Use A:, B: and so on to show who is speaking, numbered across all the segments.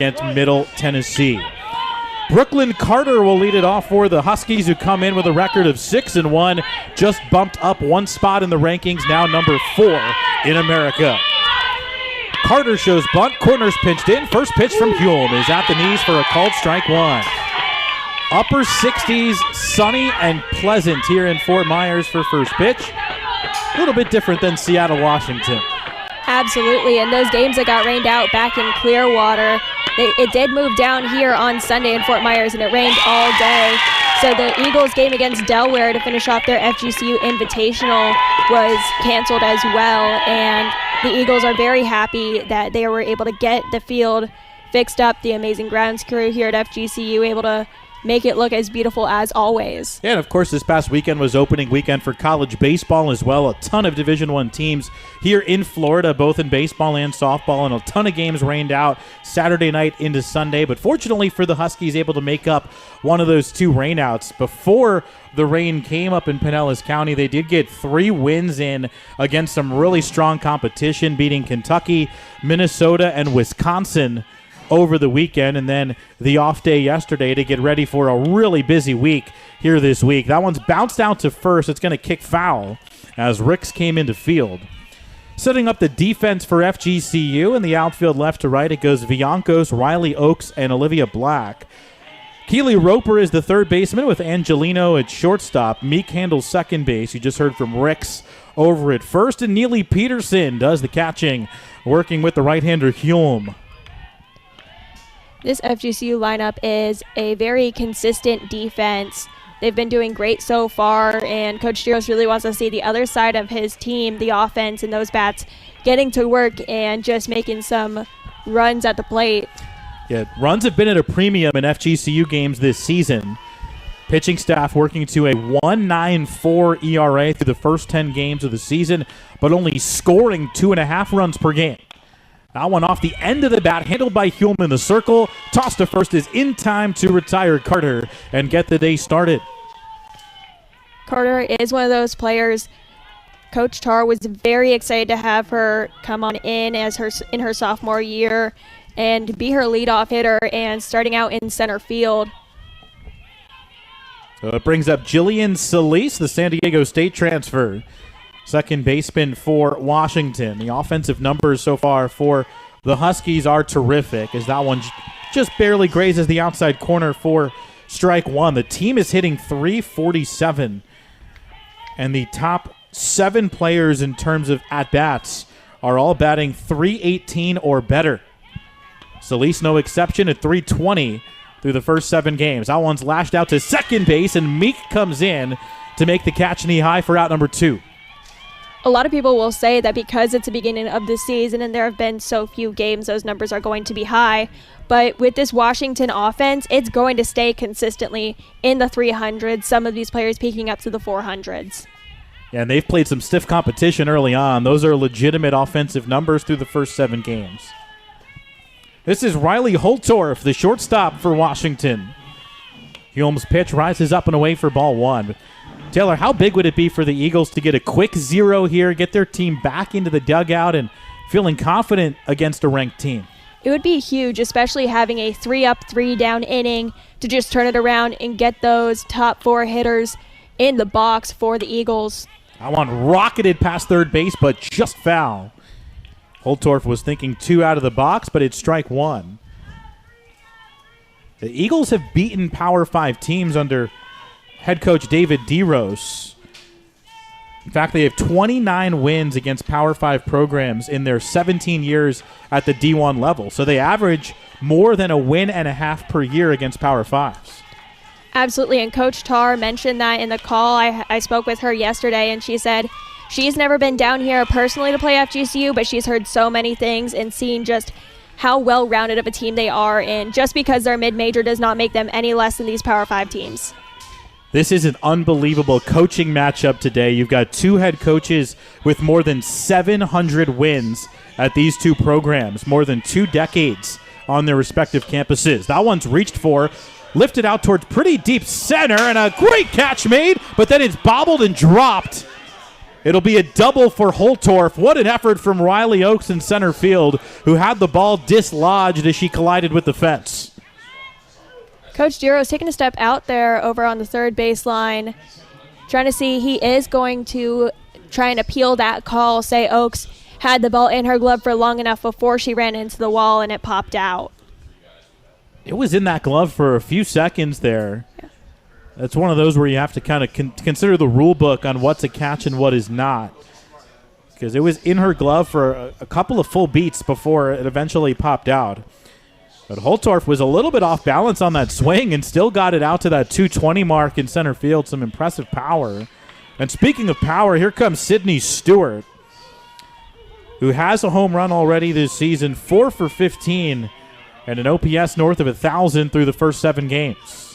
A: against Middle Tennessee. Brooklyn Carter will lead it off for the Huskies, who come in with a record of 6-1, just bumped up one spot in the rankings, now number 4 in America. Carter shows bunt, corners pinched in. First pitch from Hume is at the knees for a called strike one. Upper 60s, sunny and pleasant here in Fort Myers for first pitch. A little bit different than Seattle, Washington.
B: Absolutely, and those games that got rained out back in Clearwater, it did move down here on Sunday in Fort Myers, and it rained all day. So the Eagles game against Delaware to finish off their FGCU Invitational was canceled as well, and the Eagles are very happy that they were able to get the field fixed up. The amazing grounds crew here at FGCU able to make it look as beautiful as always.
A: Yeah, and of course this past weekend was opening weekend for college baseball as well. A ton of Division I teams here in Florida, both in baseball and softball, and a ton of games rained out Saturday night into Sunday. But fortunately for the Huskies, able to make up one of those 2 rainouts. Before the rain came up in Pinellas County, they did get 3 wins in against some really strong competition, beating Kentucky, Minnesota, and Wisconsin over the weekend, and then the off day yesterday to get ready for a really busy week here this week. That one's bounced out to first. It's going to kick foul as Ricks came into field. Setting up the defense for FGCU in the outfield left to right, it goes Viancos, Riley Oakes, and Olivia Black. Keely Roper is the third baseman with Angelino at shortstop. Meek handles second base. You just heard from Ricks over at first, and Neely Peterson does the catching, working with the right-hander Hume.
B: This FGCU lineup is a very consistent defense. They've been doing great so far, and Coach Giros really wants to see the other side of his team, the offense, and those bats getting to work and just making some runs at the plate.
A: Yeah, runs have been at a premium in FGCU games this season. Pitching staff working to a 1.94 ERA through the first 10 games of the season, but only scoring 2.5 runs per game. That one off the end of the bat, handled by Hume in the circle. Toss to first is in time to retire Carter and get the day started.
B: Carter is one of those players. Coach Tar was very excited to have her come on in in her sophomore year and be her leadoff hitter and starting out in center field.
A: So it brings up Jillian Solis, the San Diego State transfer. Second baseman for Washington. The offensive numbers so far for the Huskies are terrific, as that one just barely grazes the outside corner for strike one. The team is hitting .347, and the top 7 players in terms of at-bats are all batting .318 or better. Solis no exception at .320 through the first 7 games. That one's lashed out to second base, and Meek comes in to make the catch knee high for out number 2.
B: A lot of people will say that because it's the beginning of the season and there have been so few games, those numbers are going to be high. But with this Washington offense, it's going to stay consistently in the 300s, some of these players peaking up to the 400s.
A: Yeah, and they've played some stiff competition early on. Those are legitimate offensive numbers through the first 7 games. This is Riley Holtorf, the shortstop for Washington. Hume's pitch rises up and away for ball 1. Taylor, how big would it be for the Eagles to get a quick 0 here, get their team back into the dugout and feeling confident against a ranked team?
B: It would be huge, especially having a 3-up, 3-down inning to just turn it around and get those top 4 hitters in the box for the Eagles.
A: That one rocketed past third base, but just foul. Holtorf was thinking 2 out of the box, but it's strike 1. The Eagles have beaten Power 5 teams under head coach David DeRose. In fact, they have 29 wins against Power 5 programs in their 17 years at the D1 level. So they average more than a win and a half per year against Power 5s.
B: Absolutely, and Coach Tar mentioned that in the call. I spoke with her yesterday, and she said she's never been down here personally to play FGCU, but she's heard so many things and seen just how well-rounded of a team they are, and just because they're mid-major does not make them any less than these Power 5 teams.
A: This is an unbelievable coaching matchup today. You've got 2 head coaches with more than 700 wins at these 2 programs, more than 2 decades on their respective campuses. That one's reached for, lifted out towards pretty deep center, and a great catch made, but then it's bobbled and dropped It'll be a double for Holtorf. What an effort from Riley Oakes in center field, who had the ball dislodged as she collided with the fence.
B: Coach Giro's taking a step out there over on the third baseline, trying to see he is going to try and appeal that call, say Oakes had the ball in her glove for long enough before she ran into the wall and it popped out.
A: It was in that glove for a few seconds there. Yeah. That's one of those where you have to kind of consider the rule book on what's a catch and what is not, because it was in her glove for a couple of full beats before it eventually popped out. But Holtorf was a little bit off balance on that swing and still got it out to that 220 mark in center field. Some impressive power. And speaking of power, here comes Sydney Stewart, who has a home run already this season, 4 for 15, and an OPS north of 1,000 through the first 7 games.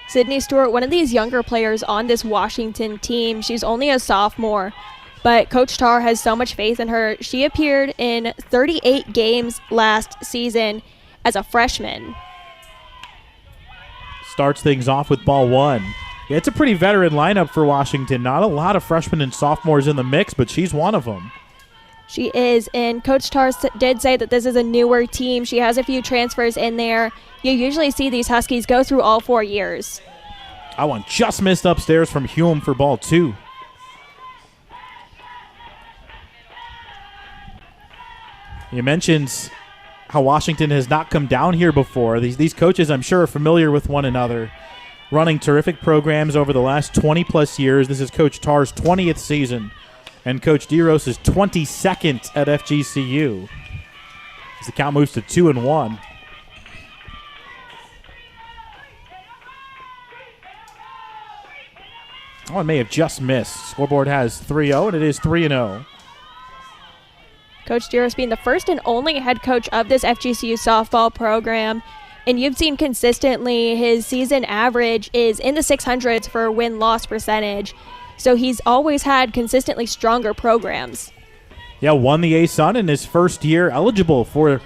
B: Sydney Stewart, one of these younger players on this Washington team. She's only a sophomore, but Coach Tarr has so much faith in her. She appeared in 38 games last season as a freshman.
A: Starts things off with ball 1. Yeah, it's a pretty veteran lineup for Washington. Not a lot of freshmen and sophomores in the mix, but she's one of them.
B: She is, and Coach Tarr did say that this is a newer team. She has a few transfers in there. You usually see these Huskies go through all 4 years.
A: That one just missed upstairs from Hume for ball 2. You mentioned how Washington has not come down here before. These coaches, I'm sure, are familiar with one another, running terrific programs over the last 20-plus years. This is Coach Tarr's 20th season, and Coach DeRosa's 22nd at FGCU. As the count moves to 2-1. Oh, it may have just missed. Scoreboard has 3-0, and it is 3-0.
B: Coach DeRosa being the first and only head coach of this FGCU softball program. And you've seen consistently his season average is in the 600s for win-loss percentage. So he's always had consistently stronger programs.
A: Yeah, won the A-Sun in his first year, eligible for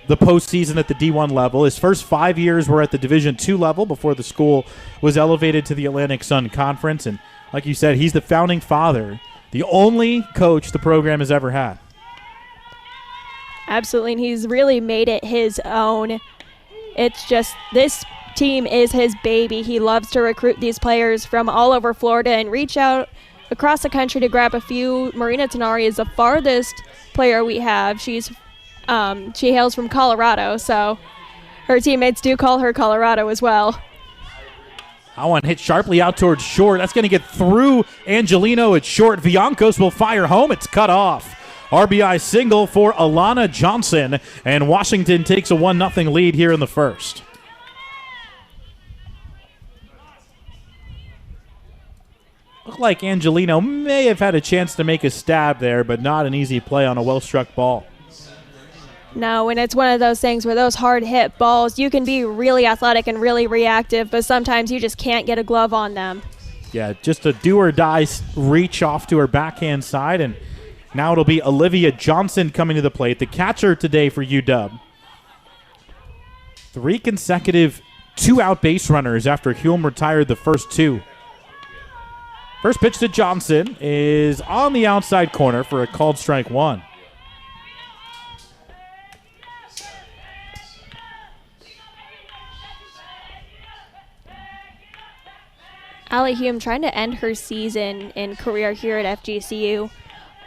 A: the postseason at the D1 level. His first 5 years were at the Division II level before the school was elevated to the Atlantic Sun Conference. And like you said, he's the founding father, the only coach the program has ever had.
B: Absolutely, and he's really made it his own. It's just, this team is his baby. He loves to recruit these players from all over Florida and reach out across the country to grab a few. Marina Tenari is the farthest player we have. She hails from Colorado, so her teammates do call her Colorado as well.
A: That one hit sharply out towards short. That's going to get through Angelino at short. Viancos will fire home. It's cut off. RBI single for Alana Johnson, and Washington takes a 1-0 lead here in the first. Looked like Angelino may have had a chance to make a stab there, but not an easy play on a well-struck ball.
B: No, and it's one of those things where those hard-hit balls, you can be really athletic and really reactive, but sometimes you just can't get a glove on them.
A: Yeah, just a do-or-die reach off to her backhand side, and now it'll be Olivia Johnson coming to the plate, the catcher today for UW. 3 consecutive 2-out base runners after Hume retired the first 2. First pitch to Johnson is on the outside corner for a called strike 1.
B: Allie Hume trying to end her season and career here at FGCU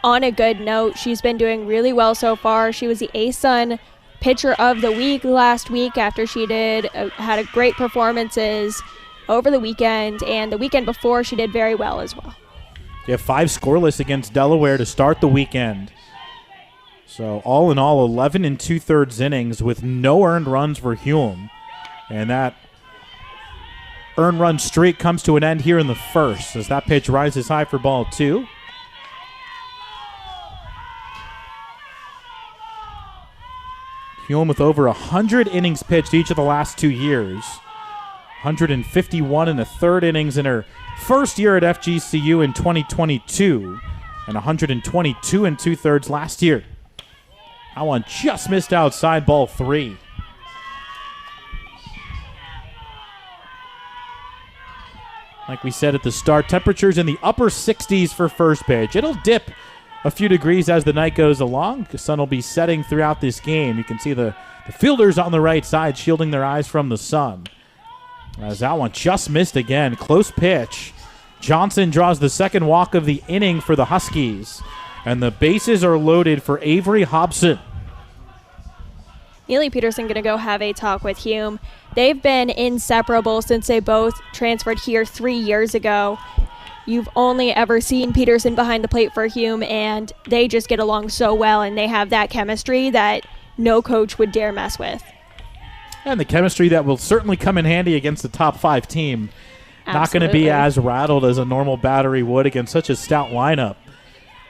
B: on a good note. She's been doing really well so far. She was the A-Sun Pitcher of the Week last week after she had a great performances over the weekend, and the weekend before she did very well as well.
A: You have 5 scoreless against Delaware to start the weekend. So all in all, 11 2/3 innings with no earned runs for Hume. And that earned run streak comes to an end here in the first as that pitch rises high for ball 2. Hume with over 100 innings pitched each of the last 2 years. 151 1/3 innings in her first year at FGCU in 2022, and 122 2/3 last year. That one just missed outside, ball 3. Like we said at the start, temperatures in the upper 60s for first pitch. It'll dip a few degrees as the night goes along. The sun will be setting throughout this game. You can see the fielders on the right side shielding their eyes from the sun. As that one just missed again. Close pitch. Johnson draws the second walk of the inning for the Huskies. And the bases are loaded for Avery Hobson.
B: Neely Peterson going to go have a talk with Hume. They've been inseparable since they both transferred here 3 years ago. You've only ever seen Peterson behind the plate for Hume, and they just get along so well, and they have that chemistry that no coach would dare mess with.
A: And the chemistry that will certainly come in handy against the top 5 team.
B: Absolutely.
A: Not going to be as rattled as a normal battery would against such a stout lineup.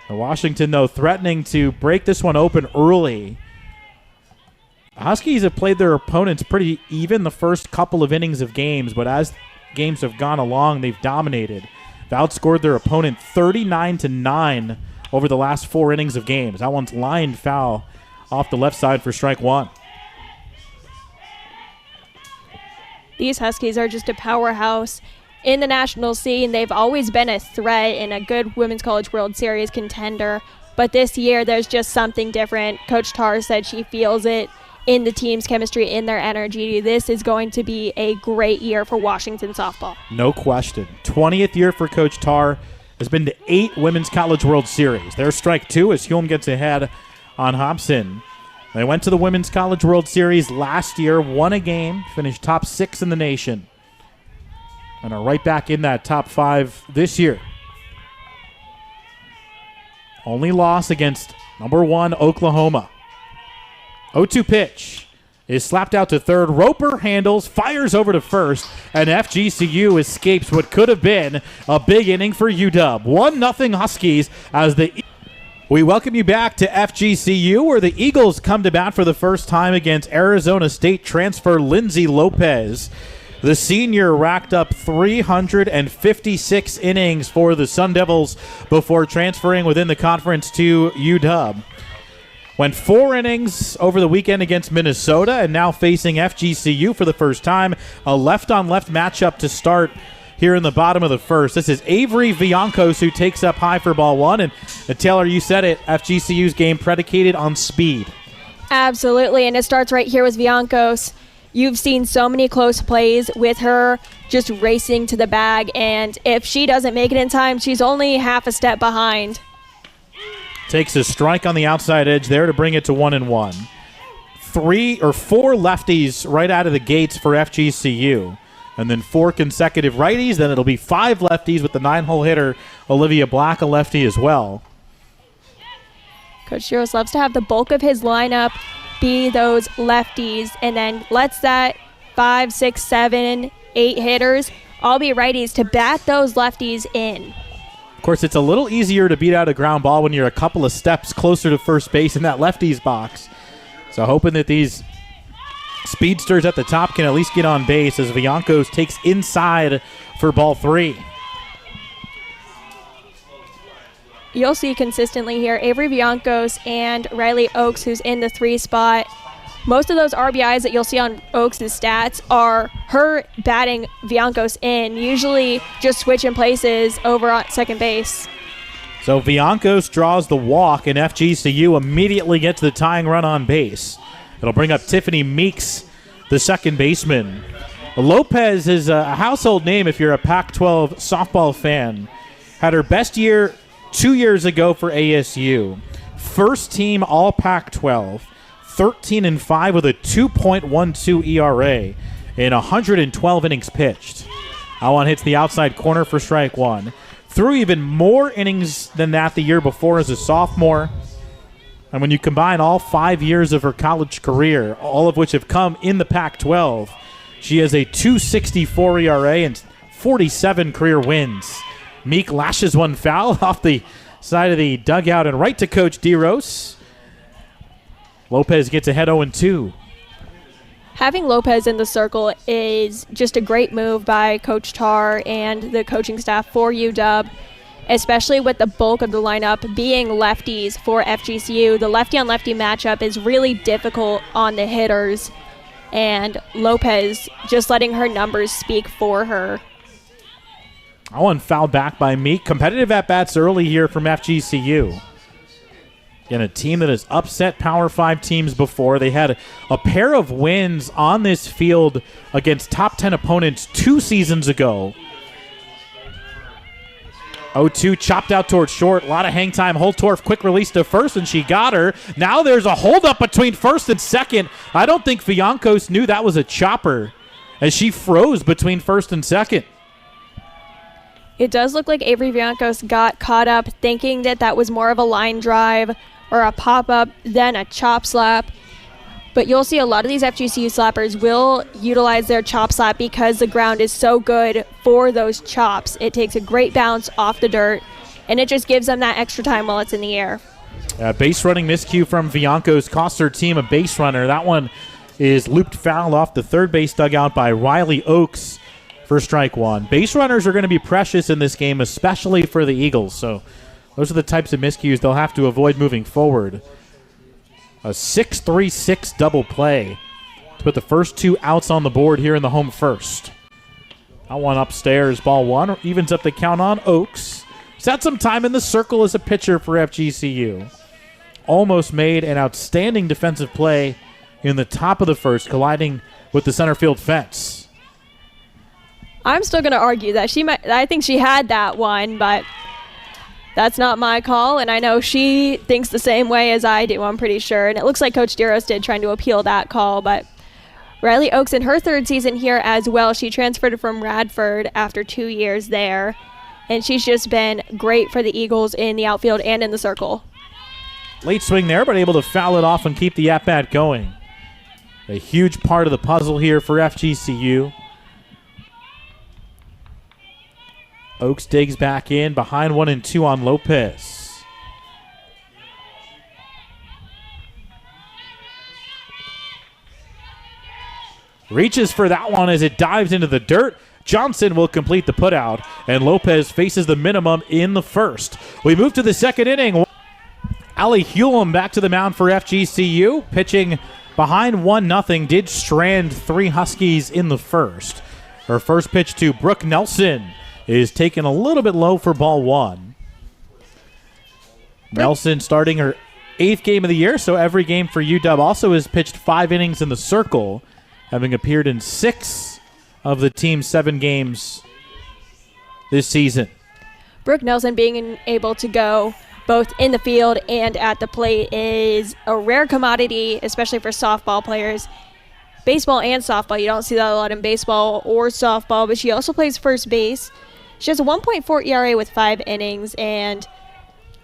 A: Washington, though, threatening to break this one open early. The Huskies have played their opponents pretty even the first couple of innings of games, but as games have gone along, they've dominated. They've outscored their opponent 39-9 over the last 4 innings of games. That one's lined foul off the left side for strike one.
B: These Huskies are just a powerhouse in the national scene. They've always been a threat and a good Women's College World Series contender. But this year, there's just something different. Coach Tarr said she feels it in the team's chemistry, in their energy. This is going to be a great year for Washington softball.
A: No question. 20th year for Coach Tarr. Has been to 8 Women's College World Series. There's strike 2 as Hume gets ahead on Hobson. They went to the Women's College World Series last year, won a game, finished top 6 in the nation, and are right back in that top 5 this year. Only loss against number 1 Oklahoma. 0-2 pitch is slapped out to third. Roper handles, fires over to first, and FGCU escapes what could have been a big inning for UW. 1-0 Huskies as we welcome you back to FGCU, where the Eagles come to bat for the first time against Arizona State transfer Lindsay Lopez. The senior racked up 356 innings for the Sun Devils before transferring within the conference to UW. Went 4 innings over the weekend against Minnesota and now facing FGCU for the first time. A left-on-left matchup to start here in the bottom of the first. This is Avery Viancos who takes up high for ball 1. And Taylor, you said it, FGCU's game predicated on speed.
B: Absolutely, and it starts right here with Viancos. You've seen so many close plays with her just racing to the bag, and if she doesn't make it in time, she's only half a step behind.
A: Takes a strike on the outside edge there to bring it to 1-1. 3 or 4 lefties right out of the gates for FGCU. And then 4 consecutive righties. Then it'll be 5 lefties with the 9-hole hitter, Olivia Black, a lefty as well.
B: Coach Shiros loves to have the bulk of his lineup be those lefties, and then lets that 5, 6, 7, 8 hitters all be righties to bat those lefties in.
A: Of course, it's a little easier to beat out a ground ball when you're a couple of steps closer to first base in that lefties box. So hoping that these speedsters at the top can at least get on base as Viancos takes inside for ball 3.
B: You'll see consistently here Avery Viancos and Riley Oakes, who's in the 3 spot. Most of those RBIs that you'll see on Oakes' stats are her batting Viancos in, usually just switching places over on second base.
A: So Viancos draws the walk, and FGCU immediately gets the tying run on base. It'll bring up Tiffany Meeks, the second baseman. Lopez is a household name if you're a Pac-12 softball fan. Had her best year 2 years ago for ASU. First team all Pac-12. 13-5 with a 2.12 ERA in 112 innings pitched. That one hits the outside corner for strike 1. Threw even more innings than that the year before as a sophomore. And when you combine all 5 years of her college career, all of which have come in the Pac-12, she has a 2.64 ERA and 47 career wins. Meek lashes one foul off the side of the dugout and right to Coach DeRose. Lopez gets ahead 0-2.
B: Having Lopez in the circle is just a great move by Coach Tarr and the coaching staff for UW, especially with the bulk of the lineup being lefties for FGCU. The lefty-on-lefty matchup is really difficult on the hitters, and Lopez just letting her numbers speak for her.
A: That one fouled back by Meek. Competitive at-bats early here from FGCU. Again, a team that has upset Power 5 teams before. They had a pair of wins on this field against top 10 opponents 2 seasons ago. 0-2 chopped out towards short. A lot of hang time. Holtorf quick release to first, and she got her. Now there's a holdup between first and second. I don't think Viancos knew that was a chopper as she froze between first and second.
B: It does look like Avery Viancos got caught up thinking that that was more of a line drive or a pop-up than a chop slap. But you'll see a lot of these FGCU slappers will utilize their chop slap because the ground is so good for those chops. It takes a great bounce off the dirt, and it just gives them that extra time while it's in the air.
A: Base running miscue from Viancos costs her team a base runner. That one is looped foul off the third base dugout by Riley Oakes for strike one. Base runners are going to be precious in this game, especially for the Eagles. So those are the types of miscues they'll have to avoid moving forward. A 6-3-6 double play to put the first 2 outs on the board here in the home first. That one upstairs, ball one, evens up the count on Oakes. He's had some time in the circle as a pitcher for FGCU. Almost made an outstanding defensive play in the top of the first, colliding with the center field fence.
B: I'm still going to argue that I think she had that one, but that's not my call, and I know she thinks the same way as I do, I'm pretty sure. And it looks like Coach Deros did trying to appeal that call, but Riley Oakes in her 3rd season here as well. She transferred from Radford after 2 years there, and she's just been great for the Eagles in the outfield and in the circle.
A: Late swing there, but able to foul it off and keep the at-bat going. A huge part of the puzzle here for FGCU. Oakes digs back in, behind 1-2 on Lopez. Reaches for that one as it dives into the dirt. Johnson will complete the putout, and Lopez faces the minimum in the first. We move to the second inning. Allie Hewlem back to the mound for FGCU, pitching behind 1-0, did strand 3 Huskies in the first. Her first pitch to Brooke Nelson is taken a little bit low for ball one. Nelson starting her 8th game of the year, so every game for UW. Also has pitched 5 innings in the circle, having appeared in 6 of the team's 7 games this season.
B: Brooke Nelson being able to go both in the field and at the plate is a rare commodity, especially for softball players. Baseball and softball, you don't see that a lot in baseball or softball, but she also plays first base. She has a 1.4 ERA with 5 innings, and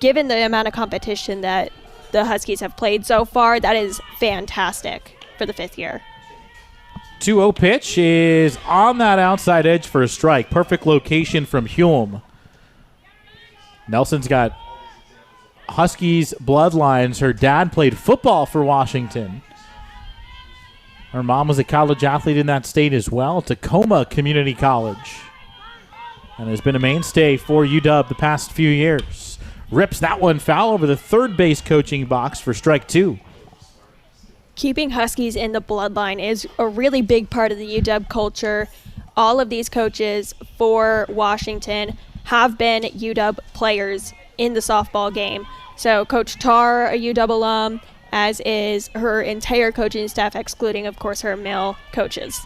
B: given the amount of competition that the Huskies have played so far, that is fantastic for the 5th year.
A: 2-0 pitch is on that outside edge for a strike. Perfect location from Hume. Nelson's got Huskies bloodlines. Her dad played football for Washington. Her mom was a college athlete in that state as well, Tacoma Community College, and has been a mainstay for UW the past few years. Rips that one foul over the third base coaching box for strike 2.
B: Keeping Huskies in the bloodline is a really big part of the UW culture. All of these coaches for Washington have been UW players in the softball game. So Coach Tar, a UW alum, as is her entire coaching staff, excluding, of course, her male coaches.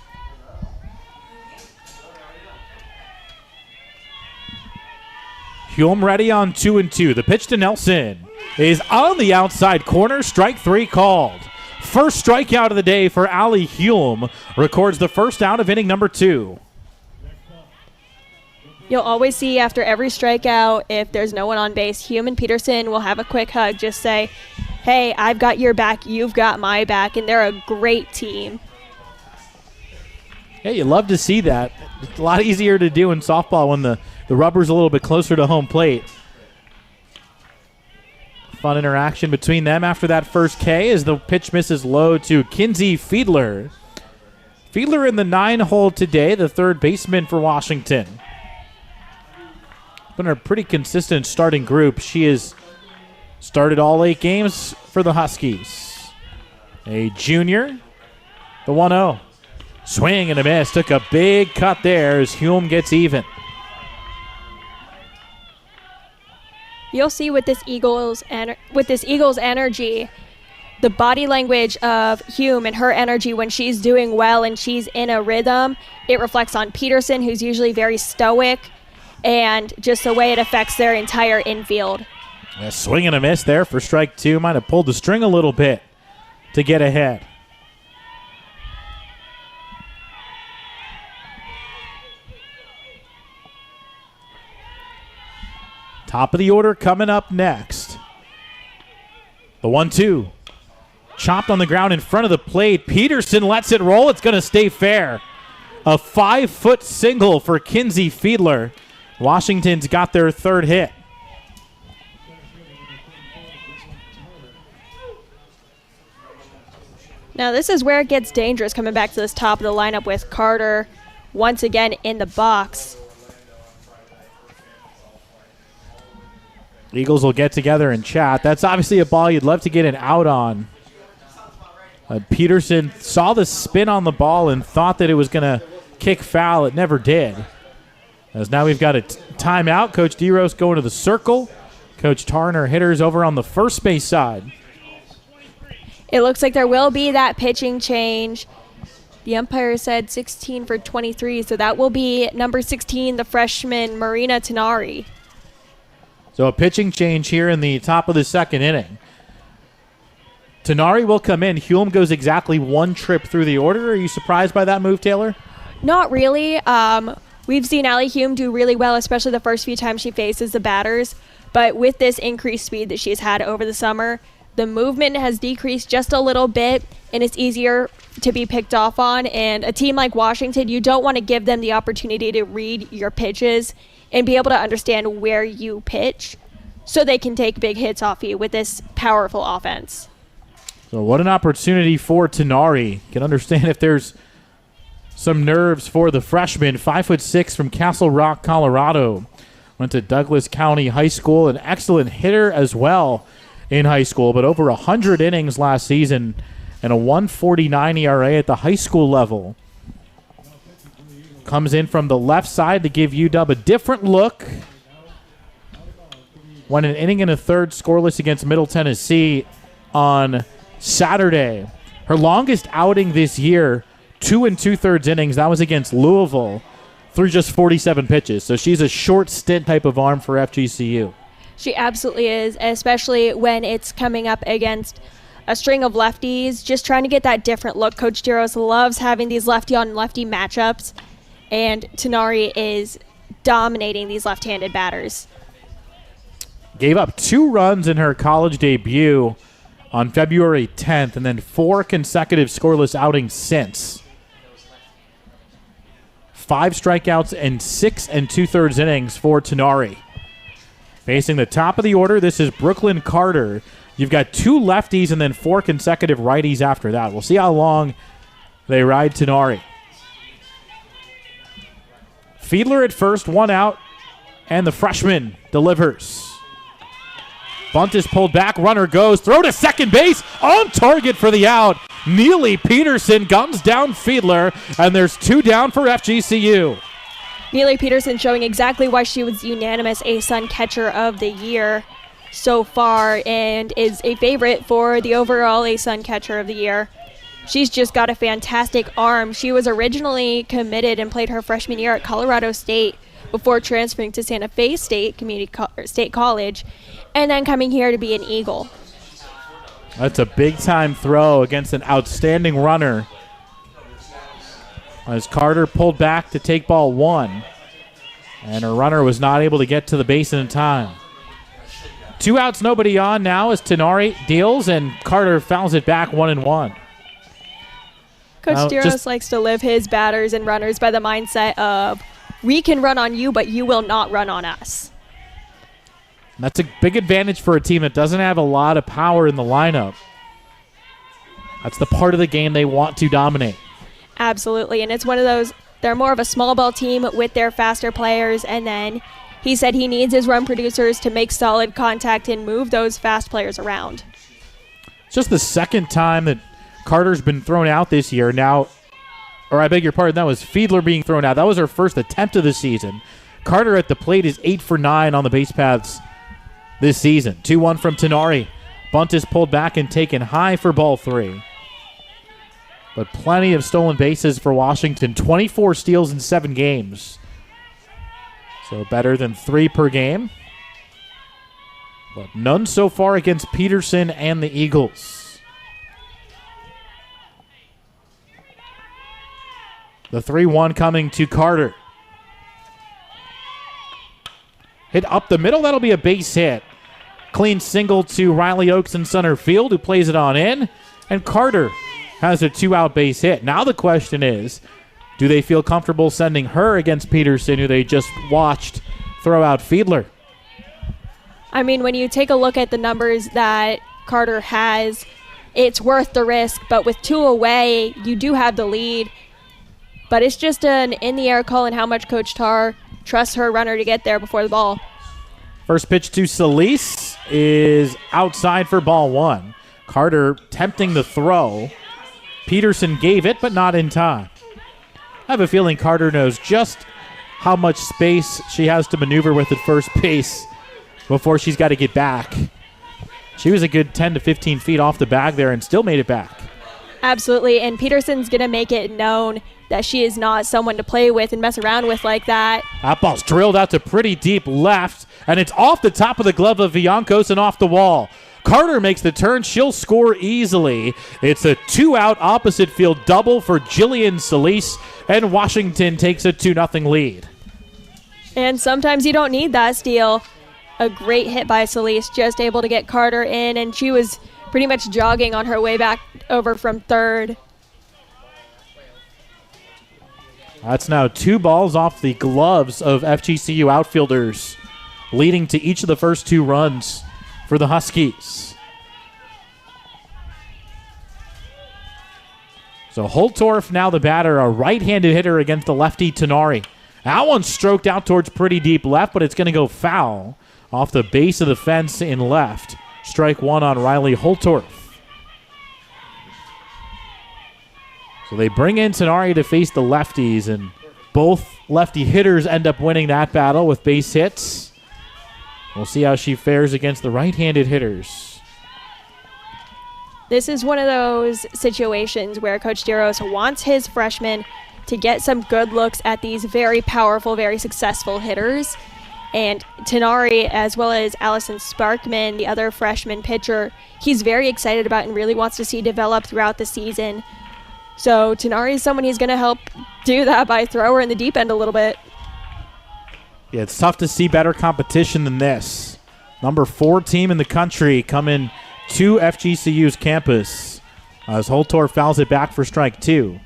A: Hume ready on 2-2. The pitch to Nelson is on the outside corner. Strike 3 called. First strikeout of the day for Allie Hume. Records the first out of inning number 2.
B: You'll always see after every strikeout, if there's no one on base, Hume and Peterson will have a quick hug. Just say, hey, I've got your back, you've got my back, and they're a great team.
A: Yeah, you love to see that. It's a lot easier to do in softball when the rubber's a little bit closer to home plate. Fun interaction between them after that first K as the pitch misses low to Kinsey Fiedler. Fiedler in the 9-hole today, the third baseman for Washington. Been a pretty consistent starting group. She has started all 8 games for the Huskies. A junior, the 1-0. Swing and a miss. Took a big cut there as Hume gets even.
B: You'll see with this Eagles energy, the body language of Hume and her energy when she's doing well and she's in a rhythm, it reflects on Peterson, who's usually very stoic, and just the way it affects their entire infield.
A: A swing and a miss there for strike two. Might have pulled the string a little bit to get ahead. Top of the order coming up next. The 1-2. Chopped on the ground in front of the plate. Peterson lets it roll. It's going to stay fair. A 5-foot single for Kinsey Fiedler. Washington's got their third hit.
B: Now this is where it gets dangerous, coming back to this top of the lineup with Carter once again in the box.
A: Eagles will get together and chat. That's obviously a ball you'd love to get an out on. Peterson saw the spin on the ball and thought that it was going to kick foul. It never did. As now we've got a timeout. Coach DeRose going to the circle. Coach Tarner hitters over on the first base side.
B: It looks like there will be that pitching change. The umpire said 16 for 23, so that will be number 16, the freshman Marina Tenari.
A: So a pitching change here in the top of the second inning. Tenari will come in. Hume goes exactly one trip through the order. Are you surprised by that move, Taylor?
B: Not really. We've seen Allie Hume do really well, especially the first few times she faces the batters. But with this increased speed that she's had over the summer, the movement has decreased just a little bit, and it's easier to be picked off on. And a team like Washington, you don't want to give them the opportunity to read your pitches and be able to understand where you pitch so they can take big hits off you with this powerful offense.
A: So what an opportunity for Tenari. Can understand if there's some nerves for the freshman. 5'6" from Castle Rock, Colorado. Went to Douglas County High School. An excellent hitter as well in high school, but over 100 innings last season and a 1.49 ERA at the high school level. Comes in from the left side to give UW a different look. Won an inning and a third scoreless against Middle Tennessee on Saturday. Her longest outing this year, 2 2/3 innings. That was against Louisville through just 47 pitches. So she's a short stint type of arm for FGCU.
B: She absolutely is, especially when it's coming up against a string of lefties, just trying to get that different look. Coach DeRose loves having these lefty-on-lefty matchups, and Tenari is dominating these left-handed batters.
A: Gave up 2 runs in her college debut on February 10th, and then 4 consecutive scoreless outings since. 5 strikeouts and 6 2/3 innings for Tenari. Facing the top of the order, this is Brooklyn Carter. You've got 2 lefties and then 4 consecutive righties after that. We'll see how long they ride Tenari. Fiedler at first, 1 out, and the freshman delivers. Bunt is pulled back, runner goes, throw to second base, on target for the out. Neely Peterson guns down Fiedler, and there's 2 down for FGCU.
B: Neely Peterson showing exactly why she was unanimous ASUN Catcher of the Year so far and is a favorite for the overall ASUN Catcher of the Year. She's just got a fantastic arm. She was originally committed and played her freshman year at Colorado State before transferring to Santa Fe State State College and then coming here to be an Eagle.
A: That's a big-time throw against an outstanding runner. As Carter pulled back to take ball 1, and her runner was not able to get to the base in time. 2 outs, nobody on now as Tenari deals, and Carter fouls it back 1-1.
B: Coach DeRose likes to live his batters and runners by the mindset of, we can run on you, but you will not run on us.
A: That's a big advantage for a team that doesn't have a lot of power in the lineup. That's the part of the game they want to dominate.
B: Absolutely, and it's one of those, they're more of a small ball team with their faster players, and then he said he needs his run producers to make solid contact and move those fast players around.
A: It's just the second time that Carter's been thrown out this year. Now, or I beg your pardon, that was Fiedler being thrown out. That was her first attempt of the season. Carter at the plate is 8 for 9 on the base paths this season. 2-1 from Tenari. Bunt is pulled back and taken high for ball 3. But plenty of stolen bases for Washington. 24 steals in 7 games. So better than 3 per game. But none so far against Peterson and the Eagles. The 3-1 coming to Carter. Hit up the middle. That'll be a base hit. Clean single to Riley Oakes in center field, who plays it on in. And Carter has a 2-out base hit. Now the question is, do they feel comfortable sending her against Peterson, who they just watched throw out Fiedler?
B: I mean, when you take a look at the numbers that Carter has, it's worth the risk. But with 2 away, you do have the lead. But it's just an in-the-air call and how much Coach Tarr trusts her runner to get there before the ball.
A: First pitch to Solis is outside for ball 1. Carter tempting the throw. Peterson gave it, but not in time. I have a feeling Carter knows just how much space she has to maneuver with at first base before she's got to get back. She was a good 10 to 15 feet off the bag there and still made it back.
B: Absolutely, and Peterson's going to make it known that she is not someone to play with and mess around with like that.
A: That ball's drilled out to pretty deep left, and it's off the top of the glove of Villancos and off the wall. Carter makes the turn. She'll score easily. It's a 2-out opposite field double for Jillian Solis, and Washington takes a 2-0 lead.
B: And sometimes you don't need that steal. A great hit by Solis, just able to get Carter in, and she was pretty much jogging on her way back over from third.
A: That's now 2 balls off the gloves of FGCU outfielders, leading to each of the first 2 runs for the Huskies. So Holtorf now the batter, a right-handed hitter against the lefty Tenari. That one's stroked out towards pretty deep left, but it's going to go foul off the base of the fence in left. Strike 1 on Riley Holtorf. So they bring in Tenari to face the lefties, and both lefty hitters end up winning that battle with base hits. We'll see how she fares against the right-handed hitters.
B: This is one of those situations where Coach Deros wants his freshmen to get some good looks at these very powerful, very successful hitters. And Tenari, as well as Allison Sparkman, the other freshman pitcher, he's very excited about and really wants to see develop throughout the season. So Tenari is someone he's going to help do that by throw her in the deep end a little bit.
A: Yeah, it's tough to see better competition than this. Number 4 team in the country coming to FGCU's campus as Holtorf fouls it back for strike 2.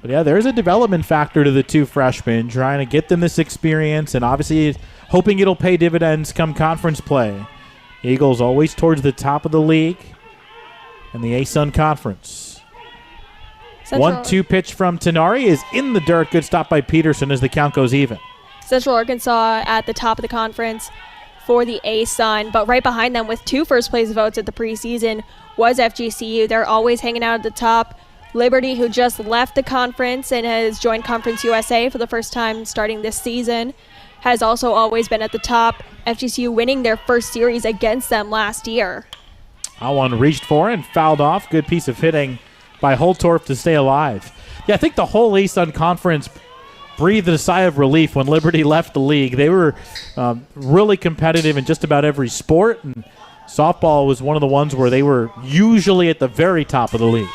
A: But yeah, there's a development factor to the 2 freshmen, trying to get them this experience and obviously hoping it'll pay dividends come conference play. Eagles always towards the top of the league in the ASUN Conference. 1-2 pitch from Tenari is in the dirt. Good stop by Peterson as the count goes even.
B: Central Arkansas at the top of the conference for the ASUN, but right behind them with 2 first-place votes at the preseason was FGCU. They're always hanging out at the top. Liberty, who just left the conference and has joined Conference USA for the first time starting this season, has also always been at the top. FGCU winning their first series against them last year.
A: That one reached for and fouled off. Good piece of hitting by Holtorf to stay alive. Yeah, I think the whole ASUN Conference breathed a sigh of relief when Liberty left the league. They were really competitive in just about every sport, and softball was one of the ones where they were usually at the very top of the league.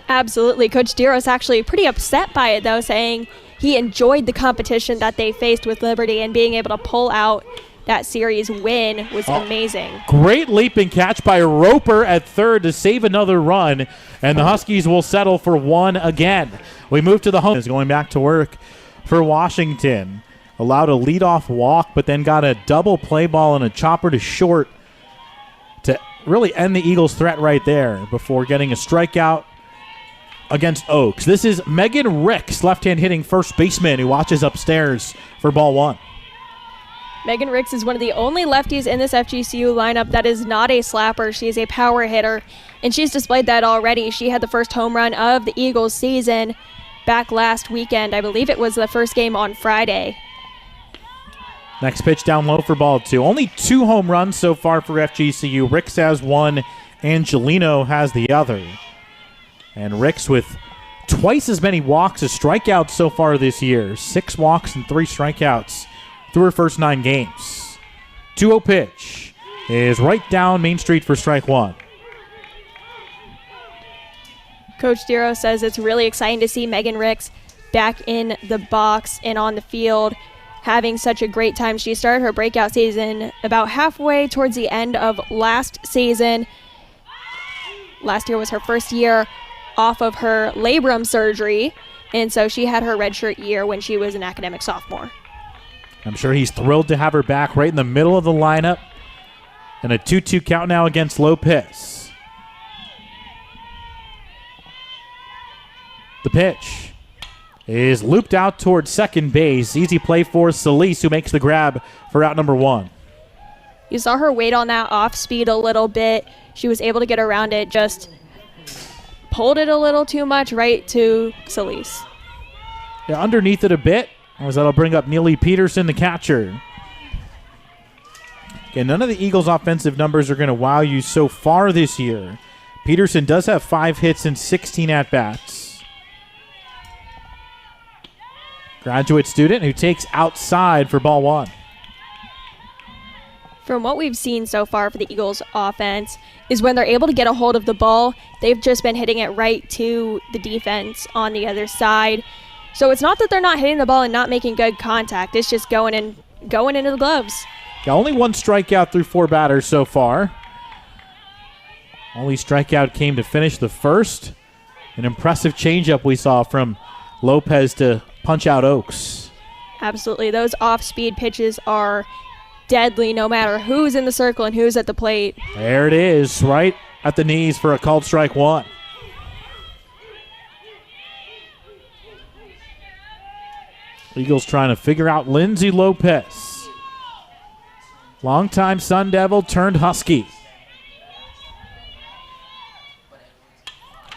B: Absolutely. Coach Deros actually pretty upset by it, though, saying he enjoyed the competition that they faced with Liberty, and being able to pull out that series win was amazing.
A: Great leaping catch by Roper at third to save another run, and the Huskies will settle for 1 again. We move to the home. Is going back to work for Washington. Allowed a leadoff walk, but then got a double play ball and a chopper to short to really end the Eagles' threat right there before getting a strikeout against Oaks. This is Megan Ricks, left-hand hitting first baseman, who watches upstairs for ball 1.
B: Megan Ricks is one of the only lefties in this FGCU lineup that is not a slapper. She is a power hitter, and she's displayed that already. She had the first home run of the Eagles season back last weekend. I believe it was the first game on Friday.
A: Next pitch down low for ball 2. Only 2 home runs so far for FGCU. Ricks has 1. Angelino has the other. And Ricks with twice as many walks as strikeouts so far this year. 6 walks and 3 strikeouts through her first 9 games. 2-0 pitch is right down Main Street for strike 1.
B: Coach Diro says it's really exciting to see Megan Ricks back in the box and on the field, having such a great time. She started her breakout season about halfway towards the end of last season. Last year was her first year off of her labrum surgery, and so she had her redshirt year when she was an academic sophomore.
A: I'm sure he's thrilled to have her back right in the middle of the lineup. And a 2-2 count now against Lopez. The pitch is looped out towards second base. Easy play for Solis, who makes the grab for out number 1.
B: You saw her wait on that off speed a little bit. She was able to get around it, just pulled it a little too much right to Solis.
A: Yeah, underneath it a bit, as that'll bring up Neely Peterson, the catcher. Okay, none of the Eagles' offensive numbers are going to wow you so far this year. Peterson does have 5 hits and 16 at-bats. Graduate student who takes outside for ball 1.
B: From what we've seen so far for the Eagles offense is when they're able to get a hold of the ball, they've just been hitting it right to the defense on the other side. So it's not that they're not hitting the ball and not making good contact. It's just going into the gloves.
A: Yeah, only 1 strikeout through 4 batters so far. Only strikeout came to finish the first. An impressive changeup we saw from Lopez to punch out Oaks.
B: Absolutely. Those off-speed pitches are deadly no matter who's in the circle and who's at the plate.
A: There it is, right at the knees for a called strike 1. Eagles trying to figure out Lindsay Lopez. Longtime Sun Devil turned Husky.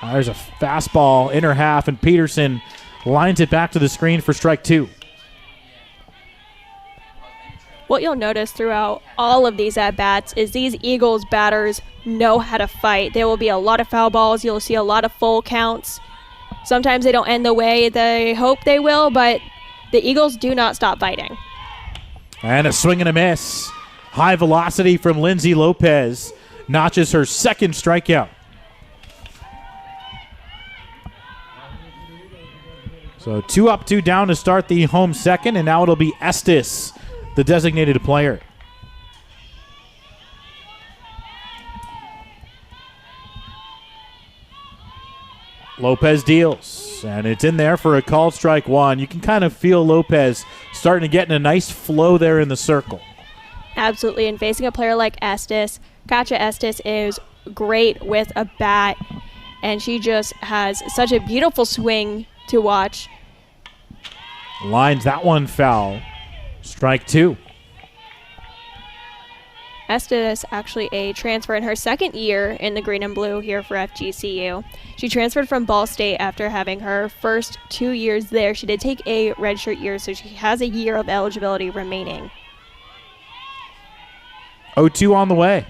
A: There's a fastball in her half, and Peterson lines it back to the screen for strike 2.
B: What you'll notice throughout all of these at-bats is these Eagles batters know how to fight. There will be a lot of foul balls. You'll see a lot of full counts. Sometimes they don't end the way they hope they will, but the Eagles do not stop fighting.
A: And a swing and a miss. High velocity from Lindsay Lopez. Notches her second strikeout. So 2 up, 2 down to start the home second, and now it'll be Estes, the designated player. Lopez deals, and it's in there for a called strike 1. You can kind of feel Lopez starting to get in a nice flow there in the circle.
B: Absolutely, and facing a player like Estes, Katja Estes is great with a bat, and she just has such a beautiful swing to watch.
A: Lines that one foul. Strike 2.
B: Estes actually a transfer in her second year in the green and blue here for FGCU. She transferred from Ball State after having her first 2 years there. She did take a redshirt year, so she has a year of eligibility remaining.
A: 0-2 on the way.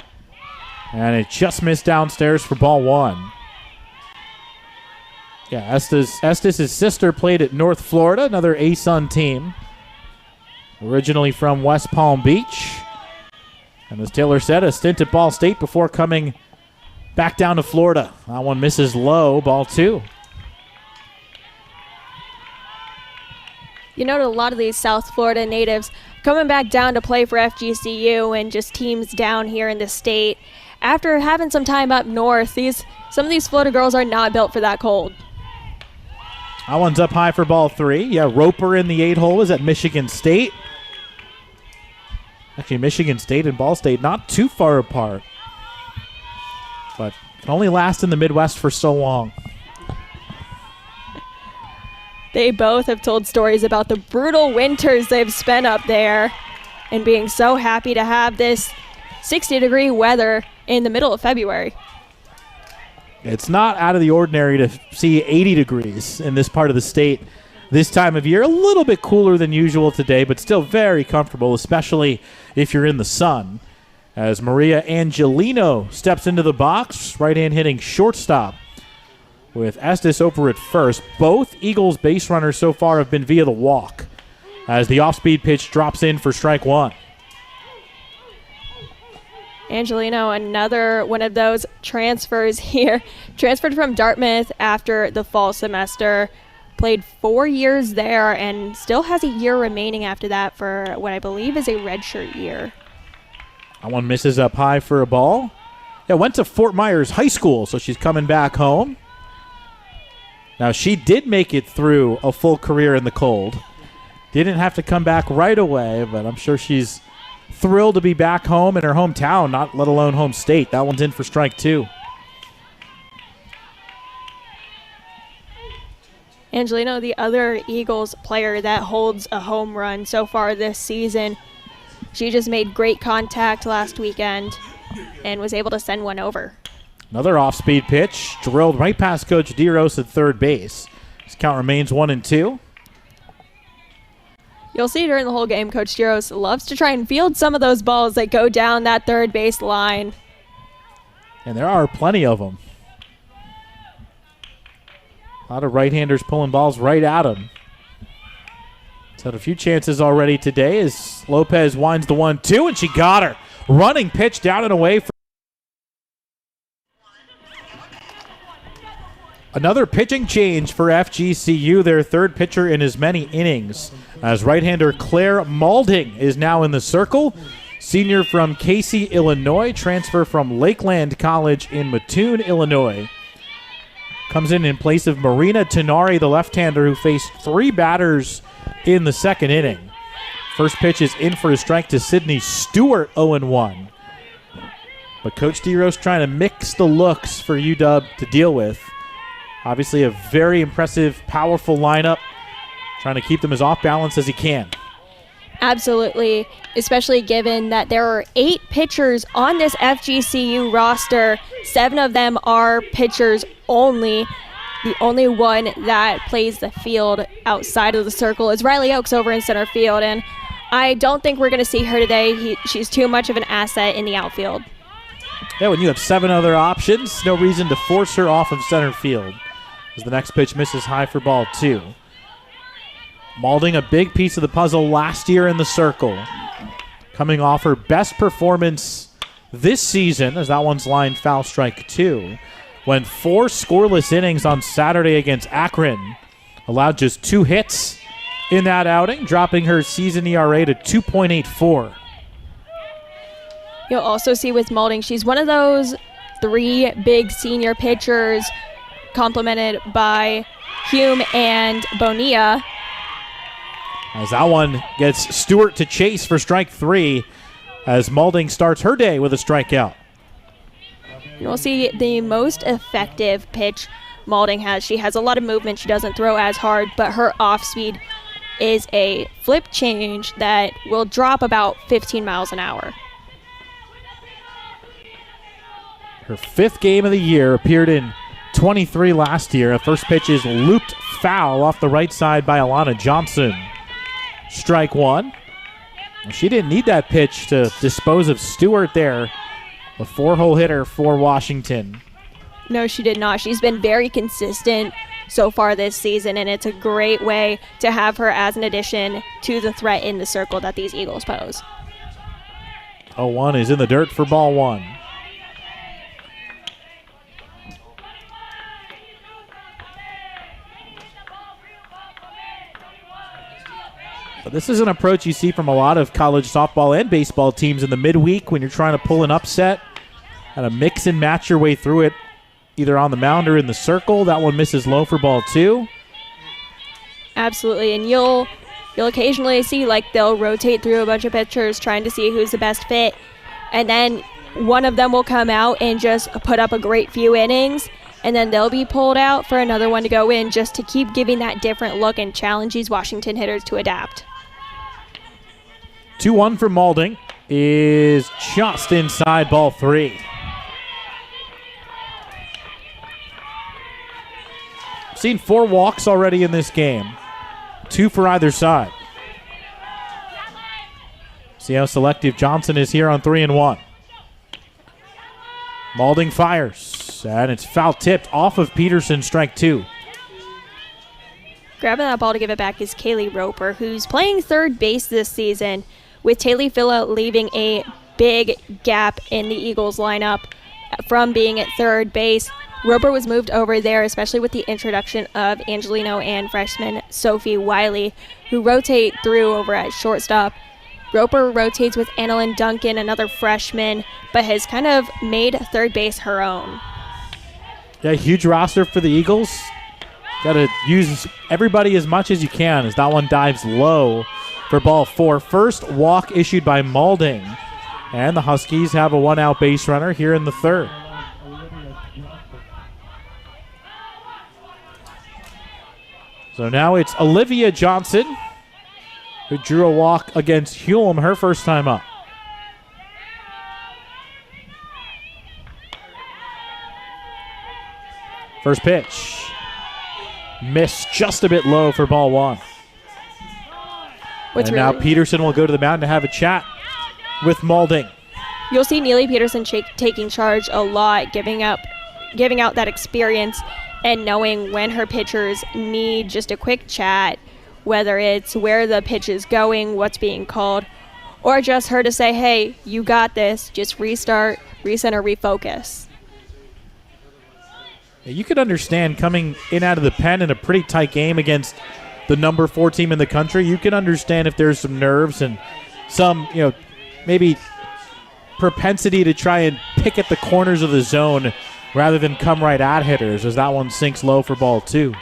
A: And it just missed downstairs for ball 1. Yeah, Estes' sister played at North Florida, another ASUN team. Originally from West Palm Beach. And as Taylor said, a stint at Ball State before coming back down to Florida. That one misses low, ball 2.
B: You know, a lot of these South Florida natives coming back down to play for FGCU and just teams down here in the state. After having some time up north, some of these Florida girls are not built for that cold.
A: That one's up high for ball 3. Yeah, Roper in the 8-hole is at Michigan State. Actually, Michigan State and Ball State not too far apart. But can only last in the Midwest for so long.
B: They both have told stories about the brutal winters they've spent up there and being so happy to have this 60-degree weather in the middle of February.
A: It's not out of the ordinary to see 80 degrees in this part of the state this time of year. A little bit cooler than usual today, but still very comfortable, especially if you're in the sun. As Maria Angelino steps into the box, right-hand hitting shortstop with Estes over at first. Both Eagles base runners so far have been via the walk as the off-speed pitch drops in for strike one.
B: Angelino, another one of those transfers here. Transferred from Dartmouth after the fall semester. Played 4 years there and still has a year remaining after that for what I believe is a redshirt year.
A: That one misses up high for a ball. Yeah, went to Fort Myers High School, so she's coming back home. Now, she did make it through a full career in the cold. Didn't have to come back right away, but I'm sure she's thrilled to be back home in her hometown, not let alone home state. That one's in for strike two.
B: Angelino, the other Eagles player that holds a home run so far this season. She just made great contact last weekend and was able to send one over.
A: Another off-speed pitch, drilled right past Coach Diros at third base. This count remains 1-2.
B: You'll see during the whole game, Coach Diros loves to try and field some of those balls that go down that third base line.
A: And there are plenty of them. A lot of right-handers pulling balls right at him. He's had a few chances already today as Lopez winds the 1-2, and she got her. Running pitch down and away. Another pitching change for FGCU, their third pitcher in as many innings, as right-hander Claire Maulding is now in the circle. Senior from Casey, Illinois, transfer from Lakeland College in Mattoon, Illinois. Comes in place of Marina Tenari, the left-hander, who faced three batters in the second inning. First pitch is in for a strike to Sydney Stewart, 0-1. But Coach DeRose trying to mix the looks for UW to deal with. Obviously a very impressive, powerful lineup. Trying to keep them as off balance as he can.
B: Absolutely, especially given that there are 8 pitchers on this FGCU roster. 7 of them are pitchers only. The only one that plays the field outside of the circle is Riley Oakes over in center field, and I don't think we're going to see her today. She's too much of an asset in the outfield.
A: Yeah, when you have 7 other options, no reason to force her off of center field. As the next pitch misses high for ball 2. Maulding, a big piece of the puzzle last year in the circle. Coming off her best performance this season, as that one's lined foul strike 2. Went 4 scoreless innings on Saturday against Akron. Allowed just 2 hits in that outing, dropping her season ERA to 2.84.
B: You'll also see with Maulding, she's one of those 3 big senior pitchers complemented by Hume and Bonilla.
A: As that one gets Stewart to chase for strike 3 as Maulding starts her day with a strikeout.
B: You'll see the most effective pitch Maulding has. She has a lot of movement. She doesn't throw as hard, but her off speed is a flip change that will drop about 15 miles an hour.
A: Her 5th game of the year, appeared in 23 last year. A first pitch is looped foul off the right side by Alana Johnson. Strike 1. Well, she didn't need that pitch to dispose of Stewart there. A 4-hole hitter for Washington.
B: No, she did not. She's been very consistent so far this season, and it's a great way to have her as an addition to the threat in the circle that these Eagles pose.
A: 0-1 is in the dirt for ball 1. But this is an approach you see from a lot of college softball and baseball teams in the midweek when you're trying to pull an upset. Kind of mix and match your way through it, either on the mound or in the circle. That one misses low for ball 2.
B: Absolutely, and you'll occasionally see like they'll rotate through a bunch of pitchers trying to see who's the best fit, and then one of them will come out and just put up a great few innings, and then they'll be pulled out for another one to go in just to keep giving that different look and challenge these Washington hitters to adapt.
A: 2-1 for Maulding is just inside ball 3. Seen 4 walks already in this game. 2 for either side. See how selective Johnson is here on 3-1. Maulding fires, and it's foul tipped off of Peterson, strike 2.
B: Grabbing that ball to give it back is Kaylee Roper, who's playing third base this season, with Taylor Filla leaving a big gap in the Eagles lineup from being at third base. Roper was moved over there, especially with the introduction of Angelino and freshman Sophie Wiley, who rotate through over at shortstop. Roper rotates with Annalyn Duncan, another freshman, but has kind of made third base her own.
A: Yeah, huge roster for the Eagles. Got to use everybody as much as you can as that one dives low for ball 4. First walk issued by Maulding. And the Huskies have a 1-out base runner here in the third. So now it's Olivia Johnson, who drew a walk against Hulme her first time up. First pitch. Missed just a bit low for ball 1. Now Peterson will go to the mound to have a chat with Maulding.
B: You'll see Neely Peterson taking charge a lot, giving out that experience and knowing when her pitchers need just a quick chat, whether it's where the pitch is going, what's being called, or just her to say, hey, you got this, just restart, recenter, refocus.
A: You could understand coming in out of the pen in a pretty tight game against the number 4 team in the country. You can understand if there's some nerves and some, maybe propensity to try and pick at the corners of the zone rather than come right at hitters, as that one sinks low for ball 2.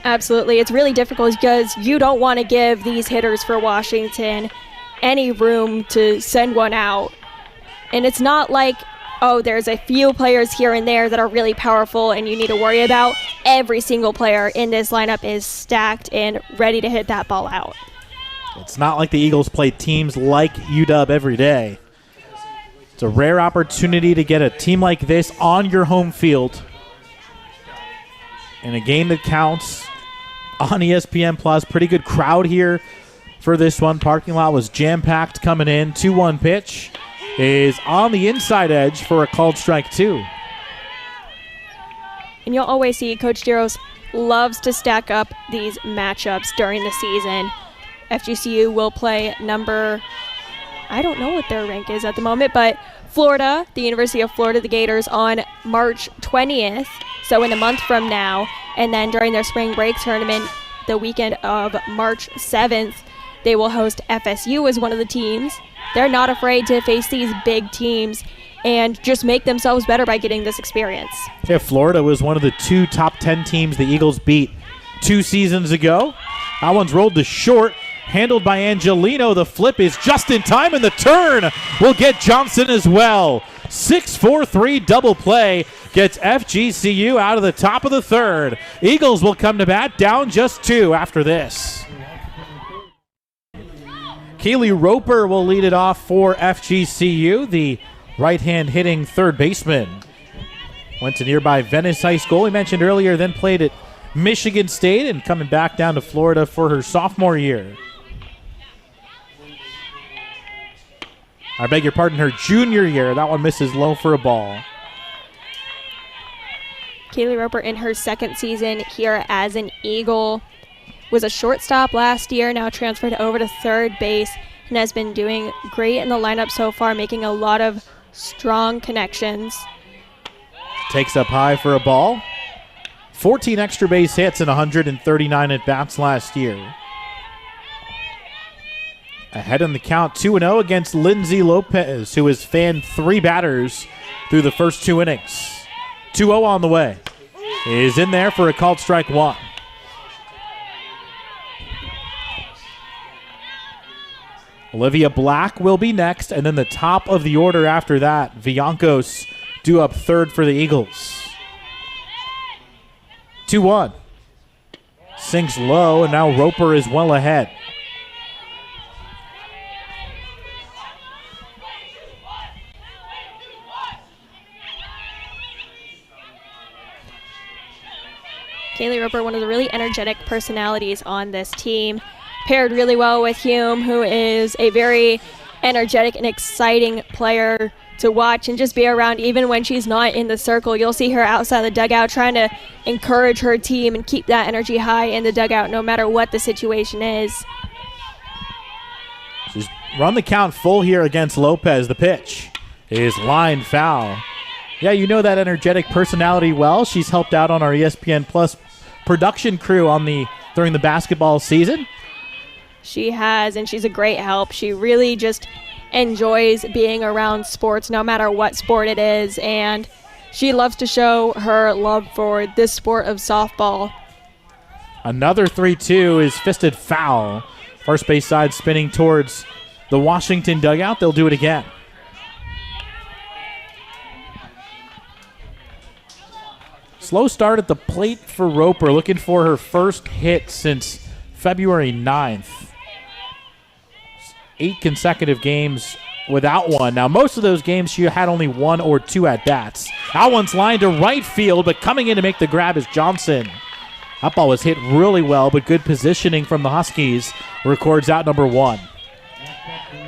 B: Absolutely. It's really difficult because you don't want to give these hitters for Washington any room to send one out. And it's not like, there's a few players here and there that are really powerful and you need to worry about. Every single player in this lineup is stacked and ready to hit that ball out.
A: It's not like the Eagles play teams like UW every day. It's a rare opportunity to get a team like this on your home field in a game that counts on ESPN+. Pretty good crowd here for this one. Parking lot was jam-packed coming in. 2-1 pitch is on the inside edge for a called strike 2.
B: And you'll always see Coach Giros loves to stack up these matchups during the season. FGCU will play I don't know what their rank is at the moment, but Florida, the University of Florida, the Gators, on March 20th, so in a month from now. And then during their spring break tournament, the weekend of March 7th, they will host FSU as one of the teams. They're not afraid to face these big teams and just make themselves better by getting this experience.
A: Yeah, Florida was one of the 2 top 10 teams the Eagles beat 2 seasons ago. That one's rolled to short, handled by Angelino. The flip is just in time, and the turn will get Johnson as well. 6-4-3 double play gets FGCU out of the top of the third. Eagles will come to bat, down just 2 after this. Kaylee Roper will lead it off for FGCU, the right-hand hitting third baseman. Went to nearby Venice High School, we mentioned earlier, then played at Michigan State and coming back down to Florida for her sophomore year. I beg your pardon, her junior year. That one misses low for a ball.
B: Kaylee Roper in her second season here as an Eagle. Was a shortstop last year, now transferred over to third base, and has been doing great in the lineup so far, making a lot of strong connections.
A: Takes up high for a ball. 14 extra base hits and 139 at-bats last year. Ahead in the count, 2-0 against Lindsay Lopez, who has fanned 3 batters through the first 2 innings. 2-0 on the way. Is in there for a called strike 1. Olivia Black will be next, and then the top of the order after that. Villancos due up third for the Eagles. 2-1. Sinks low, and now Roper is well ahead.
B: Kaylee Roper, one of the really energetic personalities on this team, paired really well with Hume, who is a very energetic and exciting player to watch and just be around. Even when she's not in the circle, you'll see her outside the dugout trying to encourage her team and keep that energy high in the dugout no matter what the situation is.
A: She's run the count full here against Lopez. The pitch is line foul. Yeah, you know that energetic personality well. She's helped out on our ESPN Plus production crew during the basketball season.
B: She has, and she's a great help. She really just enjoys being around sports no matter what sport it is, and she loves to show her love for this sport of softball.
A: Another 3-2 is fisted foul. First base side spinning towards the Washington dugout. They'll do it again. Slow start at the plate for Roper, looking for her first hit since February 9th. 8 consecutive games without one. Now, most of those games she had only 1 or 2 at-bats. That one's lined to right field, but coming in to make the grab is Johnson. That ball was hit really well, but good positioning from the Huskies. Records out number 1.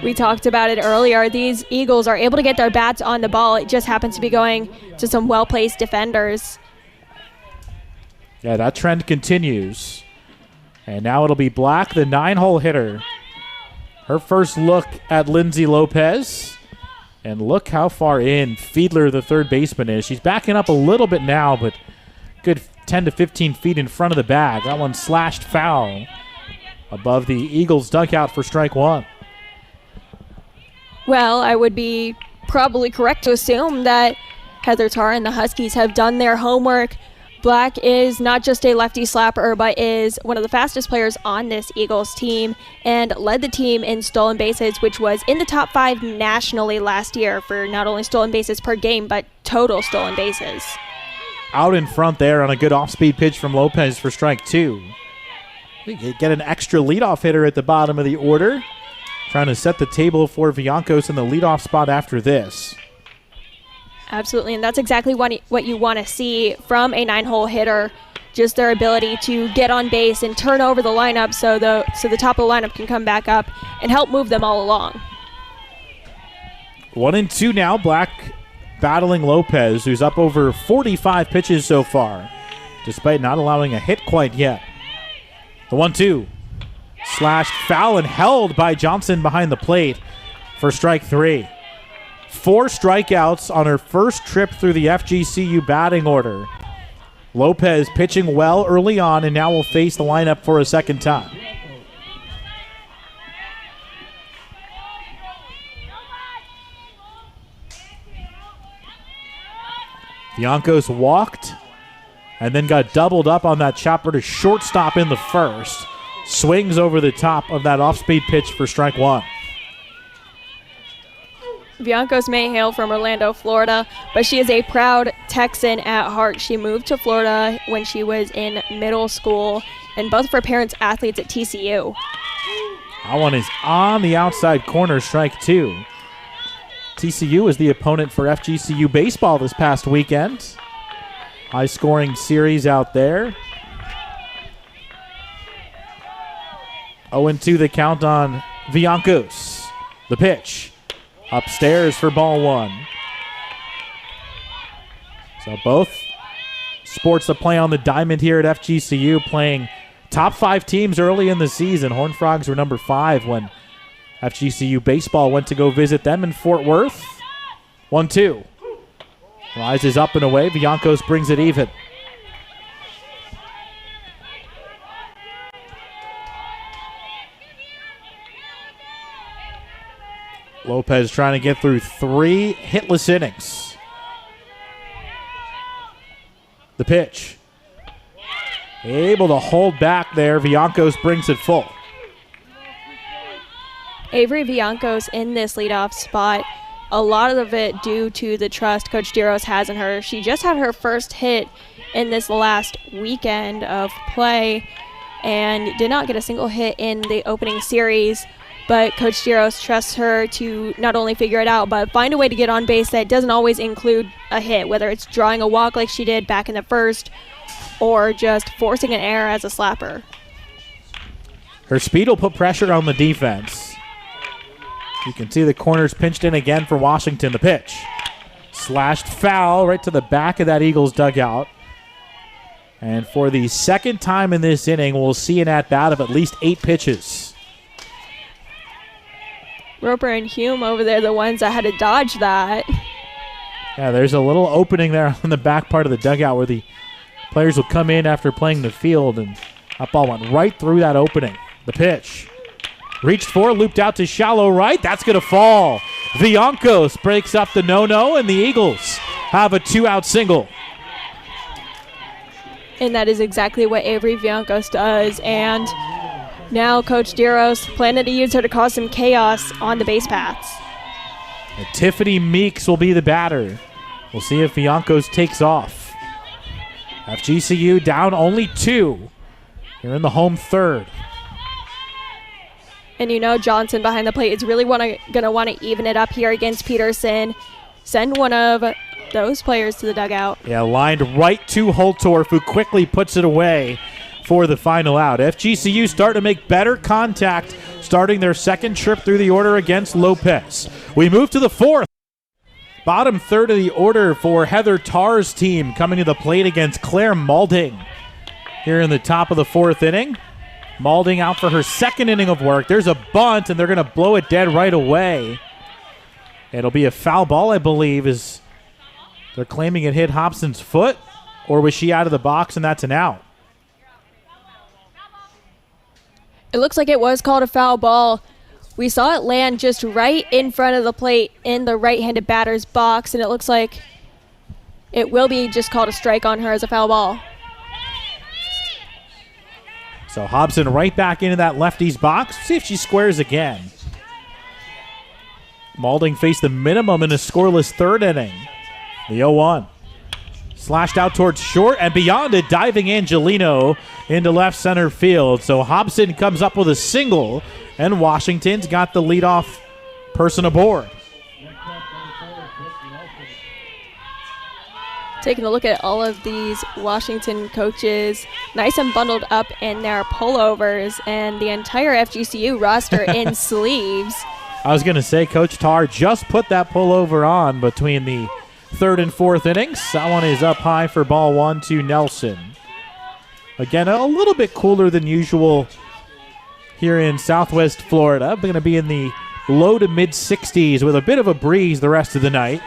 B: We talked about it earlier. These Eagles are able to get their bats on the ball. It just happens to be going to some well-placed defenders.
A: Yeah, that trend continues. And now it'll be Black, the 9-hole hitter. Her first look at Lindsay Lopez. And look how far in Fiedler, the third baseman, is. She's backing up a little bit now, but good 10 to 15 feet in front of the bag. That one slashed foul above the Eagles' dugout for strike 1.
B: Well, I would be probably correct to assume that Heather Tarr and the Huskies have done their homework. Black is not just a lefty slapper, but is one of the fastest players on this Eagles team and led the team in stolen bases, which was in the top 5 nationally last year for not only stolen bases per game, but total stolen bases.
A: Out in front there on a good off-speed pitch from Lopez for strike 2. We get an extra leadoff hitter at the bottom of the order. Trying to set the table for Viancos in the leadoff spot after this.
B: Absolutely, and that's exactly what you want to see from a 9-hole hitter, just their ability to get on base and turn over the lineup so the top of the lineup can come back up and help move them all along.
A: 1-2 now. Black battling Lopez, who's up over 45 pitches so far, despite not allowing a hit quite yet. The 1-2. Slashed foul and held by Johnson behind the plate for strike 3. 4 strikeouts on her first trip through the FGCU batting order. Lopez pitching well early on and now will face the lineup for a second time. Viancos walked and then got doubled up on that chopper to shortstop in the first. Swings over the top of that off-speed pitch for strike 1.
B: Viancos may hail from Orlando, Florida, but she is a proud Texan at heart. She moved to Florida when she was in middle school, and both of her parents athletes at TCU.
A: That one is on the outside corner, strike 2. TCU is the opponent for FGCU baseball this past weekend. High-scoring series out there. 0-2 the count on Viancos. The pitch. Upstairs for ball 1. So both sports that play on the diamond here at FGCU playing top 5 teams early in the season. Horned Frogs were number 5 when FGCU baseball went to go visit them in Fort Worth. 1-2. Rises up and away. Viancos brings it even. Lopez trying to get through 3 hitless innings. The pitch. Able to hold back there. Viancos brings it full.
B: Avery Viancos in this leadoff spot. A lot of it due to the trust Coach Diros has in her. She just had her first hit in this last weekend of play and did not get a single hit in the opening series. But Coach Diros trusts her to not only figure it out, but find a way to get on base that doesn't always include a hit, whether it's drawing a walk like she did back in the first or just forcing an error as a slapper.
A: Her speed will put pressure on the defense. You can see the corners pinched in again for Washington. The pitch. Slashed foul right to the back of that Eagles dugout. And for the second time in this inning, we'll see an at-bat of at least 8 pitches.
B: Roper and Hume over there, the ones that had to dodge that.
A: Yeah, there's a little opening there on the back part of the dugout where the players will come in after playing the field, and that ball went right through that opening. The pitch. Reached for, looped out to shallow right. That's going to fall. Viancos breaks up the no-no, and the Eagles have a 2-out single.
B: And that is exactly what Avery Viancos does. And now Coach Diros planning to use her to cause some chaos on the base paths.
A: And Tiffany Meeks will be the batter. We'll see if Viancos takes off. FGCU down only 2. Here in the home third.
B: And you know Johnson behind the plate is really going to want to even it up here against Peterson. Send one of those players to the dugout.
A: Yeah, lined right to Holtorf, who quickly puts it away for the final out. FGCU start to make better contact, starting their second trip through the order against Lopez. We move to the fourth. Bottom third of the order for Heather Tarr's team coming to the plate against Claire Maulding. Here in the top of the fourth inning. Maulding out for her second inning of work. There's a bunt, and they're going to blow it dead right away. It'll be a foul ball, I believe, as they're claiming it hit Hobson's foot, or was she out of the box and that's an out?
B: It looks like it was called a foul ball. We saw it land just right in front of the plate in the right-handed batter's box, and it looks like it will be just called a strike on her as a foul ball.
A: So Hobson right back into that lefty's box. See if she squares again. Maulding faced the minimum in a scoreless third inning. The 0-1. Slashed out towards short and beyond it, diving Angelino into left center field. So Hobson comes up with a single, and Washington's got the leadoff person aboard.
B: Taking a look at all of these Washington coaches, nice and bundled up in their pullovers, and the entire FGCU roster in sleeves.
A: I was going to say, Coach Tarr just put that pullover on between the third and fourth innings. That one is up high for ball 1 to Nelson. Again, a little bit cooler than usual here in Southwest Florida. Going to be in the low to mid 60s with a bit of a breeze the rest of the night.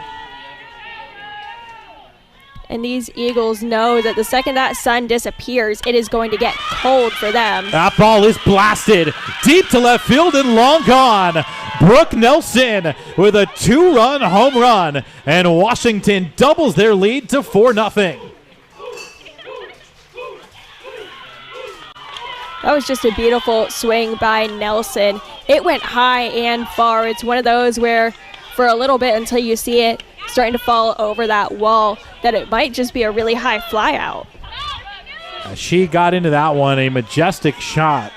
B: And these Eagles know that the second that sun disappears, it is going to get cold for them.
A: That ball is blasted deep to left field and long gone. Brooke Nelson with a 2-run home run, and Washington doubles their lead to 4-0.
B: That was just a beautiful swing by Nelson. It went high and far. It's one of those where for a little bit until you see it starting to fall over that wall, that it might just be a really high fly out.
A: She got into that one, a majestic shot.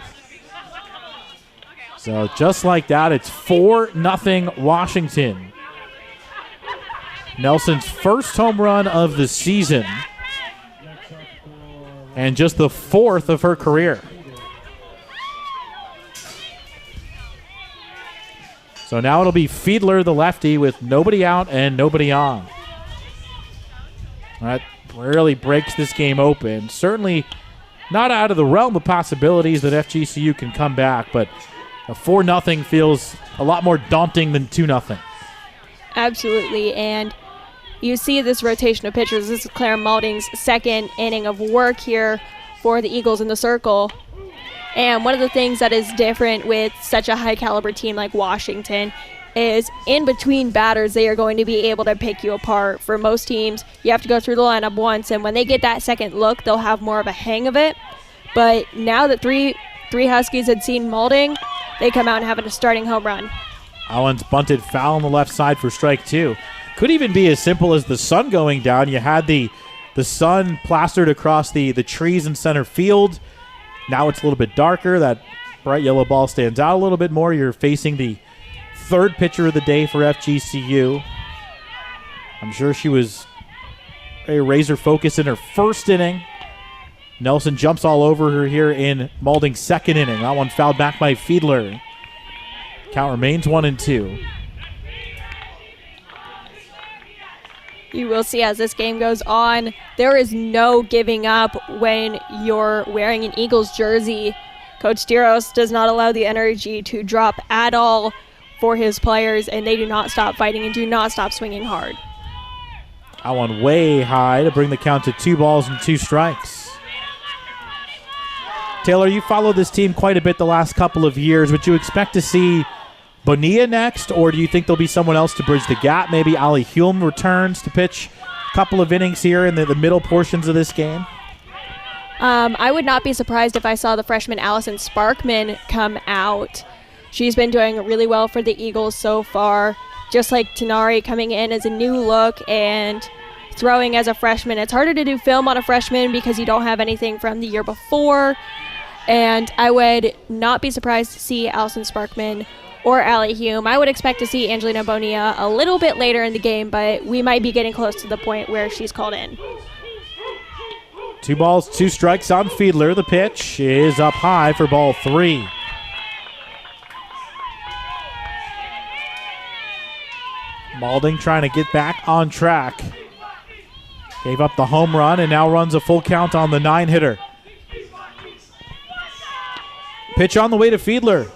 A: So just like that, it's 4-0 Washington. Nelson's first home run of the season, and just the 4th of her career. So now it'll be Fiedler, the lefty, with nobody out and nobody on. That really breaks this game open. Certainly not out of the realm of possibilities that FGCU can come back, but a 4-0 feels a lot more daunting than 2-0.
B: Absolutely, and you see this rotation of pitchers. This is Claire Maulding's second inning of work here for the Eagles in the circle. And one of the things that is different with such a high-caliber team like Washington is in between batters, they are going to be able to pick you apart. For most teams, you have to go through the lineup once, and when they get that second look, they'll have more of a hang of it. But now that three Huskies had seen Maulding, they come out and have a starting home run.
A: Allen's bunted foul on the left side for strike 2. Could even be as simple as the sun going down. You had the sun plastered across the trees in center field. Now it's a little bit darker. That bright yellow ball stands out a little bit more. You're facing the third pitcher of the day for FGCU. I'm sure she was very razor focused in her first inning. Nelson jumps all over her here in Maulding's second inning. That one fouled back by Fiedler. Count remains 1-2.
B: You will see as this game goes on, there is no giving up when you're wearing an Eagles jersey. Coach Diros does not allow the energy to drop at all for his players, and they do not stop fighting and do not stop swinging hard.
A: That one way high to bring the count to 2 strikes. Taylor, you followed this team quite a bit the last couple of years. Would you expect to see Bonilla next, or do you think there'll be someone else to bridge the gap? Maybe Ali Hume returns to pitch a couple of innings here in the middle portions of this game?
B: I would not be surprised if I saw the freshman Allison Sparkman come out. She's been doing really well for the Eagles so far. Just like Tenari coming in as a new look and throwing as a freshman. It's harder to do film on a freshman because you don't have anything from the year before. And I would not be surprised to see Allison Sparkman or Allie Hume. I would expect to see Angelina Bonilla a little bit later in the game, but we might be getting close to the point where she's called in.
A: 2 strikes on Fiedler. The pitch is up high for ball 3. Maulding trying to get back on track. Gave up the home run and now runs a full count on the 9-hitter. Pitch on the way to Fiedler.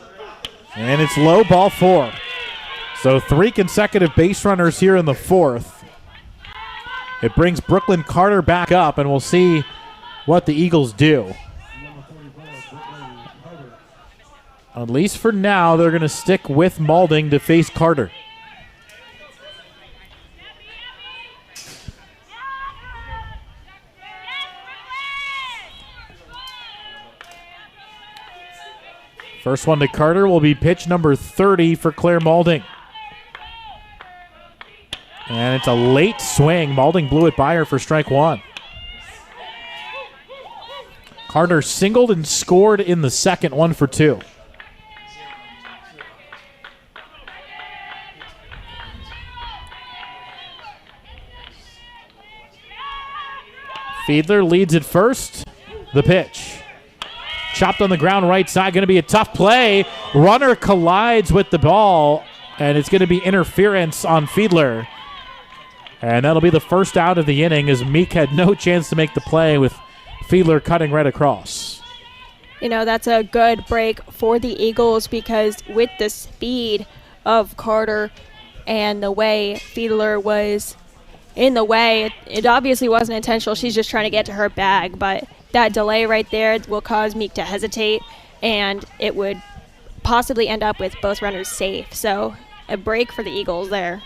A: And it's low, ball 4. So 3 consecutive base runners here in the 4th. It brings Brooklyn Carter back up, and we'll see what the Eagles do. At least for now, they're going to stick with Maulding to face Carter. First one to Carter will be pitch number 30 for Claire Maulding. And it's a late swing. Maulding blew it by her for strike 1. Carter singled and scored in the second, 1 for 2. Fiedler leads at first. The pitch. Chopped on the ground right side. Going to be a tough play. Runner collides with the ball, and it's going to be interference on Fiedler. And that'll be the first out of the inning as Meek had no chance to make the play with Fiedler cutting right across.
B: You know, that's a good break for the Eagles because with the speed of Carter and the way Fiedler was in the way, it obviously wasn't intentional. She's just trying to get to her bag, but that delay right there will cause Meek to hesitate, and it would possibly end up with both runners safe. So a break for the Eagles there.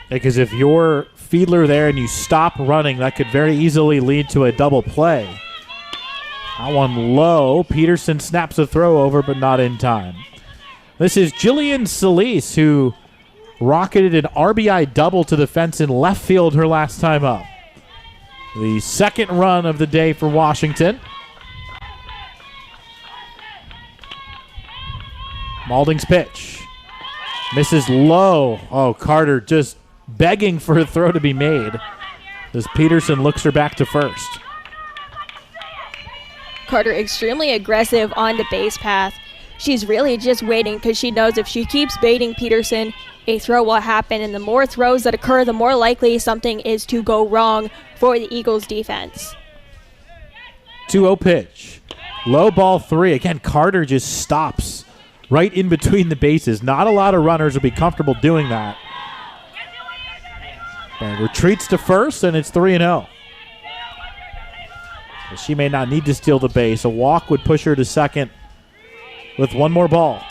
A: Because if you're Fiedler there and you stop running, that could very easily lead to a double play. That one low. Peterson snaps a throw over, but not in time. This is Jillian Solis, who rocketed an RBI double to the fence in left field her last time up. The second run of the day for Washington. Maulding's pitch. Misses low. Oh, Carter just begging for a throw to be made as Peterson looks her back to first.
B: Carter extremely aggressive on the base path. She's really just waiting because she knows if she keeps baiting Peterson, a throw will happen, and the more throws that occur, the more likely something is to go wrong for the Eagles defense.
A: 2-0 pitch. Low, ball 3. Again, Carter just stops right in between the bases. Not a lot of runners will be comfortable doing that. And retreats to first, and it's 3-0. She may not need to steal the base. A walk would push her to second with one more ball.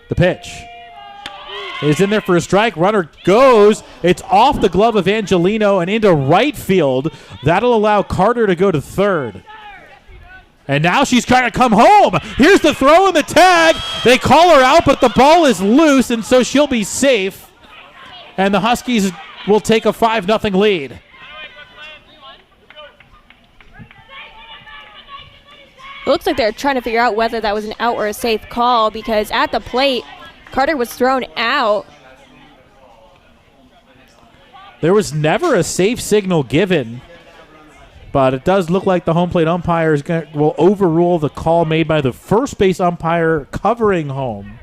A: The pitch is in there for a strike. Runner goes. It's off the glove of Angelino and into right field. That'll allow Carter to go to third. And now she's trying to come home. Here's the throw and the tag. They call her out, but the ball is loose, and so she'll be safe. And the Huskies will take a 5-0 lead.
B: It looks like they're trying to figure out whether that was an out or a safe call because at the plate, Carter was thrown out.
A: There was never a safe signal given But it does look like the home plate umpire will overrule the call made by the first base umpire covering home.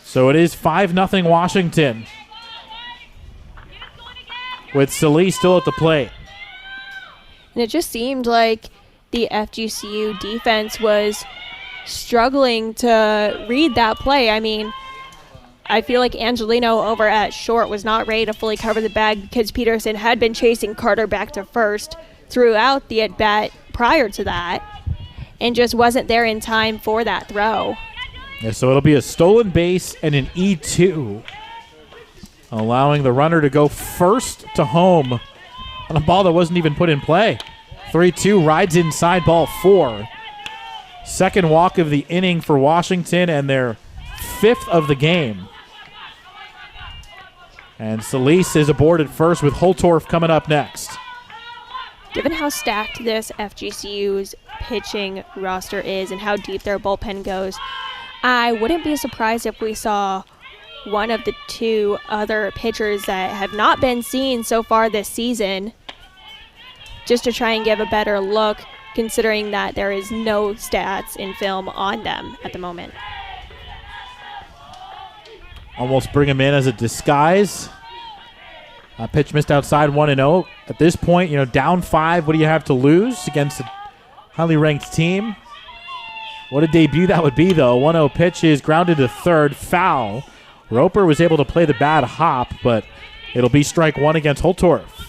A: So it is 5-0 Washington, with Solis still at the plate.
B: And it just seemed like the FGCU defense was struggling to read that play. I mean, I feel like Angelino over at short was not ready to fully cover the bag because Peterson had been chasing Carter back to first throughout the at-bat prior to that and just wasn't there in time for that throw.
A: Yeah, so it'll be a stolen base and an E2, allowing the runner to go first to home on a ball that wasn't even put in play. 3-2 rides inside, ball 4. Second walk of the inning for Washington and their 5th of the game. And Solis is aboard at first with Holtorf coming up next.
B: Given how stacked this FGCU's pitching roster is and how deep their bullpen goes, I wouldn't be surprised if we saw one of the 2 other pitchers that have not been seen so far this season, just to try and give a better look, considering that there is no stats in film on them at the moment.
A: Almost bring him in as a disguise. Pitch missed outside, 1-0. At this point, down 5, what do you have to lose against a highly ranked team? What a debut that would be, though. 1-0 pitch is grounded to third, foul. Roper was able to play the bad hop, but it'll be strike 1 against Holtorf.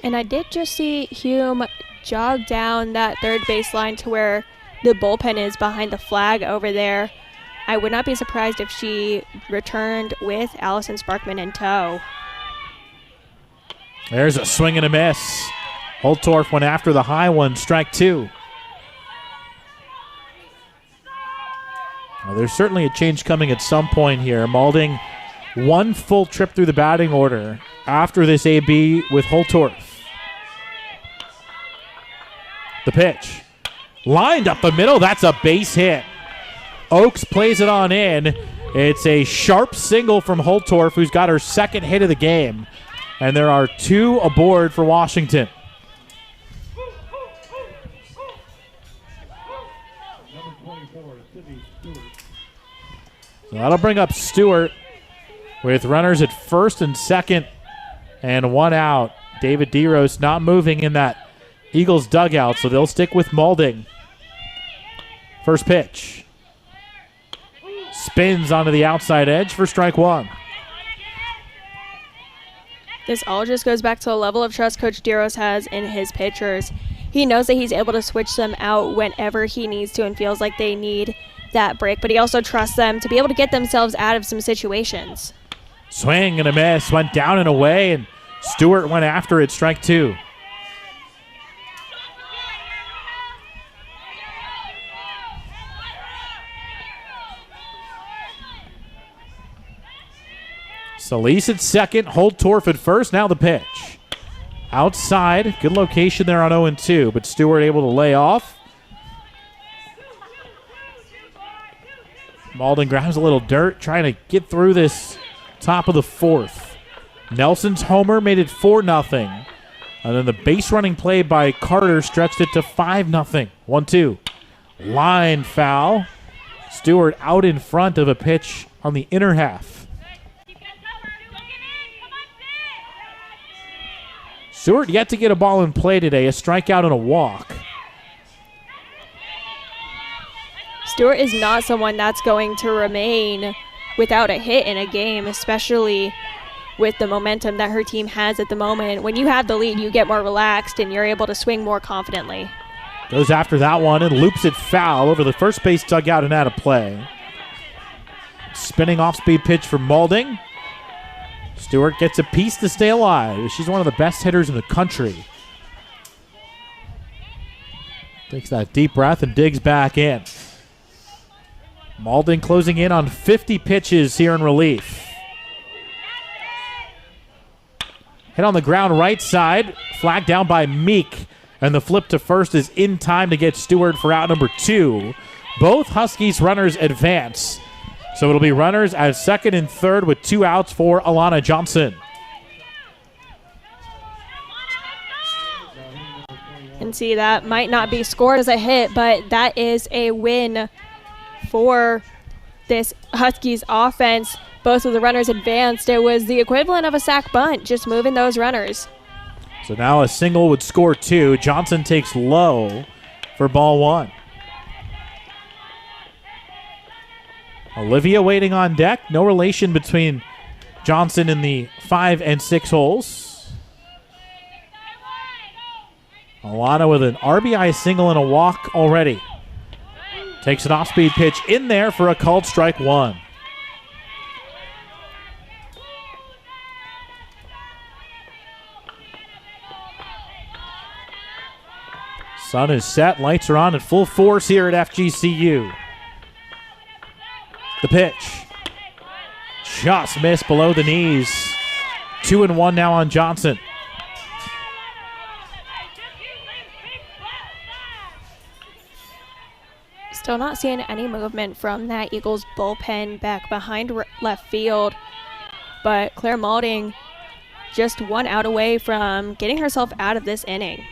B: And I did just see Hume jog down that third baseline to where the bullpen is behind the flag over there. I would not be surprised if she returned with Allison Sparkman in tow.
A: There's a swing and a miss. Holtorf went after the high one, strike 2. Well, there's certainly a change coming at some point here. Maulding, 1 full trip through the batting order after this AB with Holtorf. The pitch. Lined up the middle. That's a base hit. Oakes plays it on in. It's a sharp single from Holtorf, who's got her 2nd hit of the game. And there are 2 aboard for Washington. So that'll bring up Stewart with runners at first and second and 1 out. David DeRose not moving in that Eagles dugout, so they'll stick with Maulding. First pitch. Spins onto the outside edge for strike 1.
B: This all just goes back to the level of trust Coach DeRose has in his pitchers. He knows that he's able to switch them out whenever he needs to and feels like they need that break, but he also trusts them to be able to get themselves out of some situations.
A: Swing and a miss, went down and away, and Stewart went after it, strike 2. Solis at second, Holtorf at first, now the pitch. Outside, good location there on 0-2, but Stewart able to lay off. Maulding grabs a little dirt, trying to get through this top of the 4th. Nelson's homer made it 4-0. And then the base running play by Carter stretched it to 5-0. 1-2. Line foul. Stewart out in front of a pitch on the inner half. Stewart yet to get a ball in play today, a strikeout and a walk.
B: Stewart is not someone that's going to remain without a hit in a game, especially with the momentum that her team has at the moment. When you have the lead, you get more relaxed and you're able to swing more confidently.
A: Goes after that one and loops it foul over the first base dugout and out of play. Spinning off-speed pitch for Maulding. Stewart gets a piece to stay alive. She's one of the best hitters in the country. Takes that deep breath and digs back in. Maulding closing in on 50 pitches here in relief. Hit on the ground right side. Flagged down by Meek. And the flip to first is in time to get Stewart for out number 2. Both Huskies runners advance. So it'll be runners at second and third with 2 outs for Alana Johnson.
B: can see that might not be scored as a hit, but that is a win for this Huskies offense. Both of the runners advanced. It was the equivalent of a sack bunt, just moving those runners.
A: So now a single would score 2. Johnson takes low for ball 1. Olivia waiting on deck. No relation between Johnson in the 5 and 6 holes. Alana with an RBI single and a walk already. Takes an off-speed pitch in there for a called strike 1. Sun is set. Lights are on at full force here at FGCU. The pitch. Just missed below the knees. 2-1 now on Johnson.
B: Still not seeing any movement from that Eagles bullpen back behind left field. But Claire Maulding just 1 out away from getting herself out of this inning.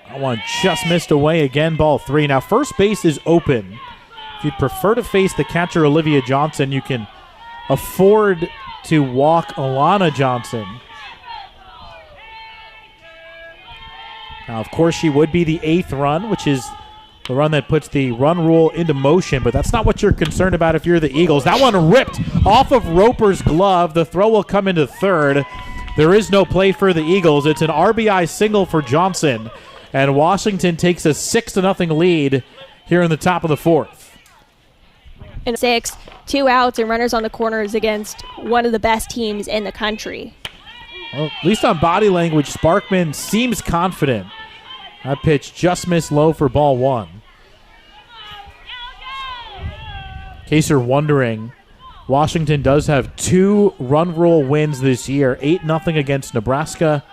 A: That one just missed away again, ball 3. Now first base is open. If you'd prefer to face the catcher Olivia Johnson, you can afford to walk Alana Johnson. Now, of course, she would be the 8th run, which is the run that puts the run rule into motion, but that's not what you're concerned about if you're the Eagles. That one ripped off of Roper's glove. The throw will come into third. There is no play for the Eagles. It's an RBI single for Johnson, and Washington takes a 6-0 lead here in the top of the 4th.
B: And 6, 2 outs and runners on the corners against one of the best teams in the country.
A: Well, at least on body language, Sparkman seems confident. That pitch just missed low for ball 1. In case you're wondering, Washington does have 2 run rule wins this year, 8-0 against Nebraska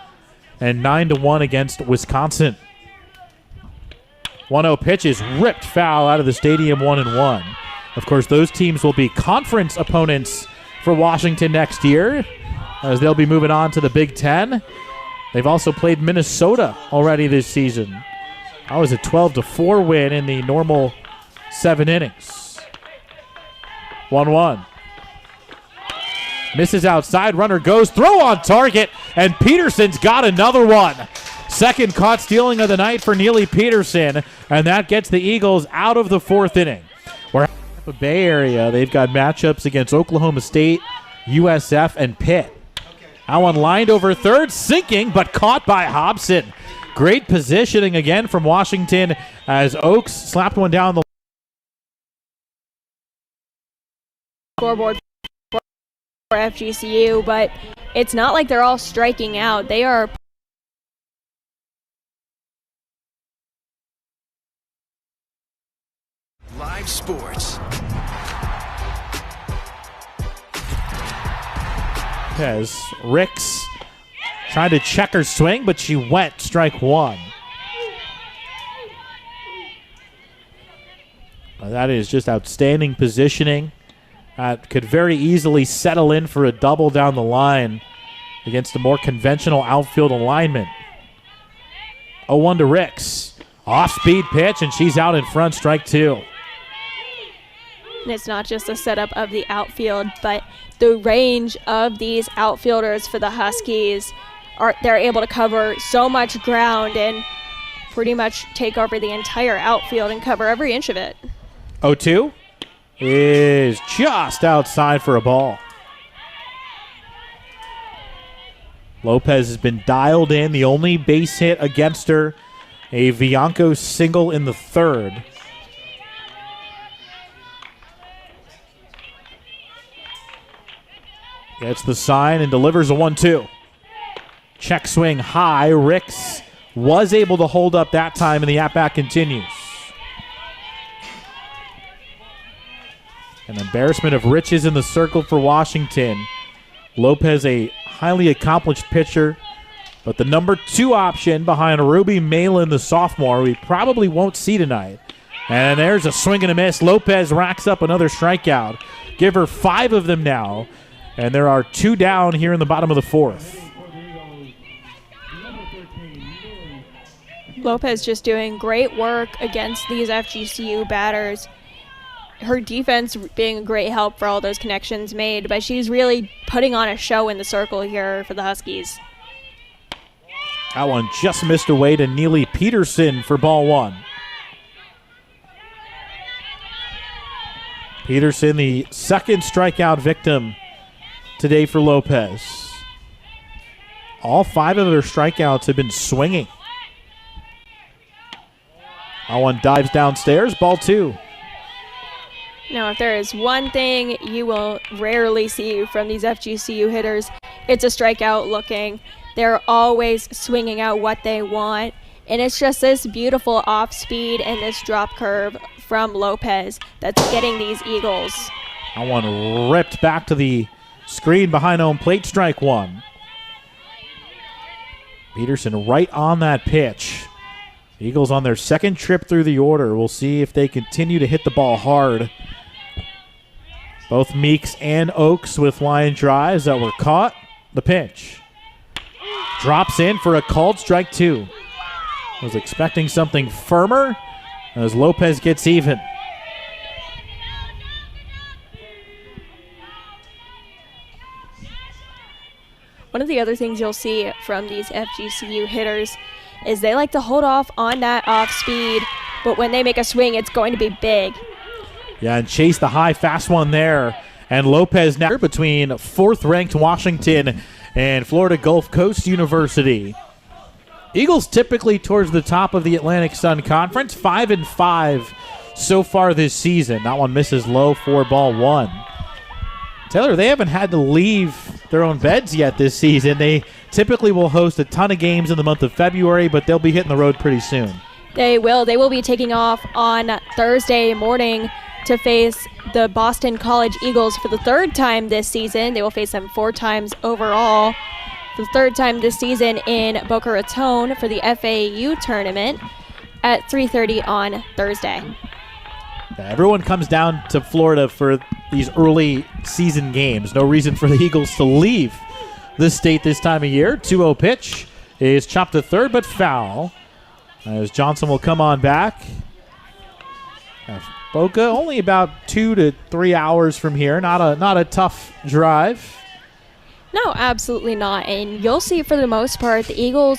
A: and 9-1 against Wisconsin. 1-0 pitch is ripped foul out of the stadium, 1-1. Of course, those teams will be conference opponents for Washington next year, as they'll be moving on to the Big Ten. They've also played Minnesota already this season. That was a 12-4 win in the normal 7 innings. 1-1. Misses outside, runner goes, throw on target, and Peterson's got another one. Second caught stealing of the night for Neely Peterson, and that gets the Eagles out of the 4th inning. We're in the Bay Area. They've got matchups against Oklahoma State, USF, and Pitt. That one lined over third, sinking, but caught by Hobson. Great positioning again from Washington as Oaks slapped one down the
B: scoreboard for FGCU, but it's not like they're all striking out. They are
C: live sports.
A: Ricks tried to check her swing, but she went strike 1. That is just outstanding positioning. Could very easily settle in for a double down the line against a more conventional outfield alignment. 0-1 to Ricks. Off-speed pitch, and she's out in front, strike 2.
B: And it's not just the setup of the outfield, but the range of these outfielders for the Huskies. They're able to cover so much ground and pretty much take over the entire outfield and cover every inch of it.
A: 0-2 is just outside for a ball. Lopez has been dialed in. The only base hit against her, a Bianco single in the 3rd. Gets the sign and delivers a 1-2. Check swing high. Ricks was able to hold up that time, and the at-bat continues. An embarrassment of riches in the circle for Washington. Lopez, a highly accomplished pitcher, but the number 2 option behind Ruby Malin, the sophomore, we probably won't see tonight. And there's a swing and a miss. Lopez racks up another strikeout. Give her 5 of them now. And there are 2 down here in the bottom of the 4th.
B: Lopez just doing great work against these FGCU batters. Her defense being a great help for all those connections made, but she's really putting on a show in the circle here for the Huskies.
A: That one just missed away to Neely Peterson for ball one. Peterson, the second strikeout victim today for Lopez. All 5 of her strikeouts have been swinging. That one dives downstairs, ball 2.
B: Now, if there is one thing you will rarely see from these FGCU hitters, it's a strikeout looking. They're always swinging out what they want, and it's just this beautiful off speed and this drop curve from Lopez that's getting these Eagles.
A: That one ripped back to the screen behind home plate, strike 1. Peterson right on that pitch. Eagles on their second trip through the order. We'll see if they continue to hit the ball hard. Both Meeks and Oaks with line drives that were caught. The pitch. Drops in for a called strike 2. Was expecting something firmer as Lopez gets even.
B: One of the other things you'll see from these FGCU hitters is they like to hold off on that off speed, but when they make a swing, it's going to be big.
A: Yeah, and chase the high fast one there. And Lopez now between 4th-ranked Washington and Florida Gulf Coast University. Eagles typically towards the top of the Atlantic Sun Conference, 5-5 so far this season. That one misses low for ball 1. Taylor, they haven't had to leave their own beds yet this season. They typically will host a ton of games in the month of February, but they'll be hitting the road pretty soon.
B: They will. They will be taking off on Thursday morning to face the Boston College Eagles for the 3rd time this season. They will face them 4 times overall. The 3rd time this season in Boca Raton for the FAU tournament at 3:30 on Thursday.
A: Everyone comes down to Florida for these early season games. No reason for the Eagles to leave the state this time of year. 2-0 pitch is chopped to third, but foul. As Johnson will come on back. Boca only about 2 to 3 hours from here. Not a tough drive.
B: No, absolutely not. And you'll see for the most part the Eagles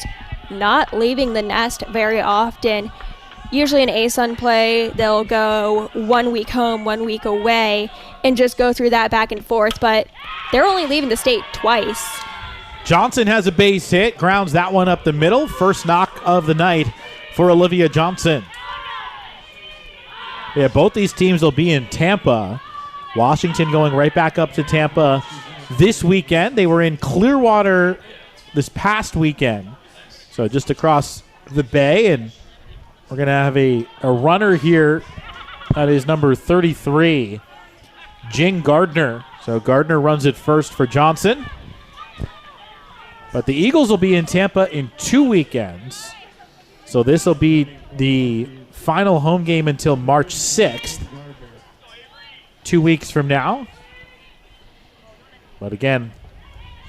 B: not leaving the nest very often. Usually in ASUN play, they'll go 1 week home, 1 week away, and just go through that back and forth. But they're only leaving the state twice.
A: Johnson has a base hit, grounds that one up the middle. First knock of the night for Olivia Johnson. Yeah, both these teams will be in Tampa. Washington going right back up to Tampa this weekend. They were in Clearwater this past weekend. So just across the bay, and we're going to have a runner here. That is number 33, Jing Gardner. So Gardner runs it first for Johnson. But the Eagles will be in Tampa in 2 weekends. So this will be the final home game until March 6th, 2 weeks from now. But again,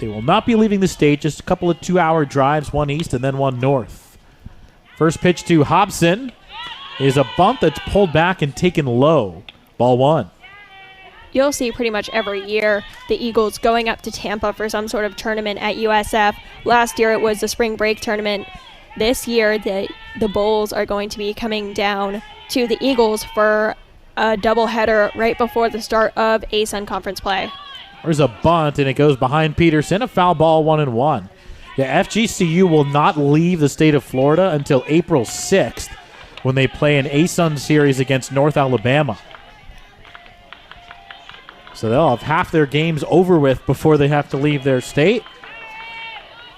A: they will not be leaving the state. Just a couple of 2-hour drives, one east and then one north. First pitch to Hobson is a bunt that's pulled back and taken low. Ball 1.
B: You'll see pretty much every year the Eagles going up to Tampa for some sort of tournament at USF. Last year it was the spring break tournament. This year the Bulls are going to be coming down to the Eagles for a doubleheader right before the start of ASUN conference play.
A: There's a bunt, and it goes behind Peterson. A foul ball, 1-1. The FGCU will not leave the state of Florida until April 6th when they play an ASUN series against North Alabama. So they'll have half their games over with before they have to leave their state.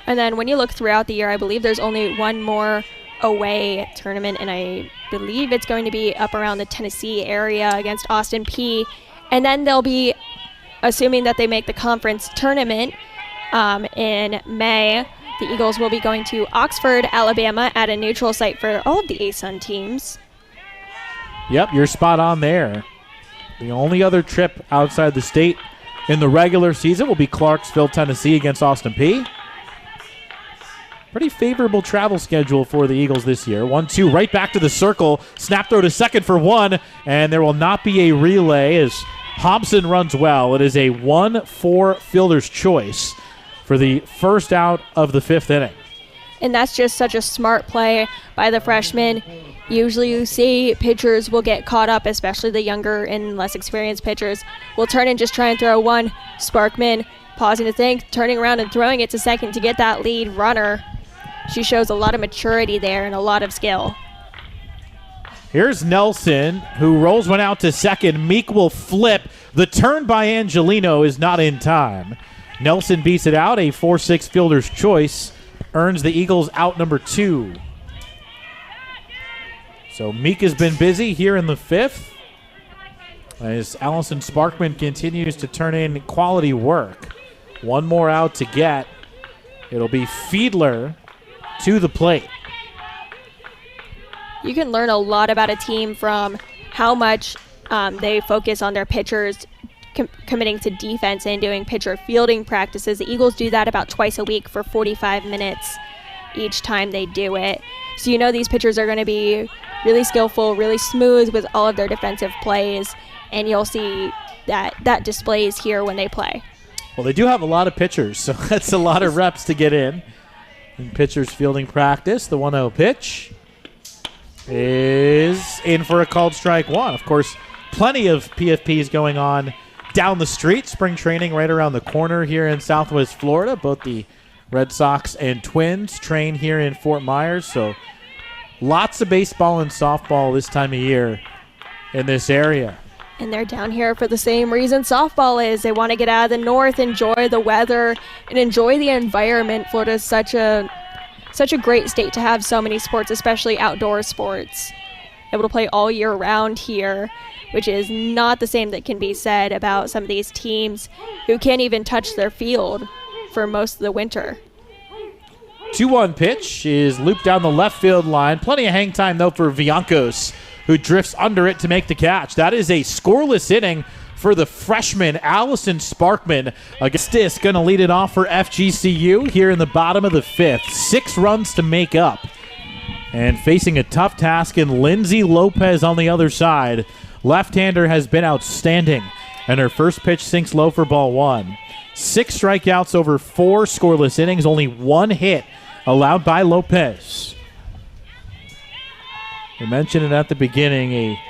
B: And then when you look throughout the year, I believe there's only one more away tournament, and I believe it's going to be up around the Tennessee area against Austin Peay. And then they'll be, assuming that they make the conference tournament in May, the Eagles will be going to Oxford, Alabama at a neutral site for all of the ASUN teams.
A: Yep, you're spot on there. The only other trip outside the state in the regular season will be Clarksville, Tennessee against Austin Peay. pretty favorable travel schedule for the Eagles this year. 1-2 right back to the circle. Snap throw to second for one, and there will not be a relay as Hobson runs well. It is a 1-4 fielder's choice for the first out of the fifth inning.
B: And that's just such a smart play by the freshman. Usually you see pitchers will get caught up, especially the younger and less experienced pitchers, will turn and just try and throw one. Sparkman pausing to think, turning around and throwing it to second to get that lead runner. She shows a lot of maturity there and a lot of skill.
A: Here's Nelson, who rolls one out to second. Meek will flip. The turn by Angelino is not in time. Nelson beats it out. A 4-6 fielder's choice earns the Eagles out number 2. So Meek has been busy here in the fifth as Allison Sparkman continues to turn in quality work. One more out to get. It'll be Fiedler to the plate.
B: You can learn a lot about a team from how much they focus on their pitchers committing to defense and doing pitcher fielding practices. The Eagles do that about twice a week for 45 minutes each time they do it. So you know these pitchers are going to be really skillful, really smooth with all of their defensive plays, and you'll see that displays here when they play.
A: Well, they do have a lot of pitchers, so that's a lot of reps to get in pitchers fielding practice. The 1-0 pitch is in for a called strike one. Of course, plenty of PFPs going on down the street. Spring training right around the corner here in Southwest Florida. Both the Red Sox and Twins train here in Fort Myers, so lots of baseball and softball this time of year in this area.
B: And they're down here for the same reason softball is. They want to get out of the north, enjoy the weather, and enjoy the environment. Florida is such a great state to have so many sports, especially outdoor sports. Able to play all year round here, which is not the same that can be said about some of these teams who can't even touch their field for most of the winter.
A: 2-1 pitch is looped down the left field line. Plenty of hang time, though, for Villancos, who drifts under it to make the catch. That is a scoreless inning for the freshman, Allison Sparkman. Augustus going to lead it off for FGCU here in the bottom of the fifth. 6 runs to make up. And facing a tough task in Lindsay Lopez on the other side. Left-hander has been outstanding, and her first pitch sinks low for ball 1. 6 strikeouts over 4 scoreless innings, only 1 hit allowed by Lopez. I mentioned it at the beginning, a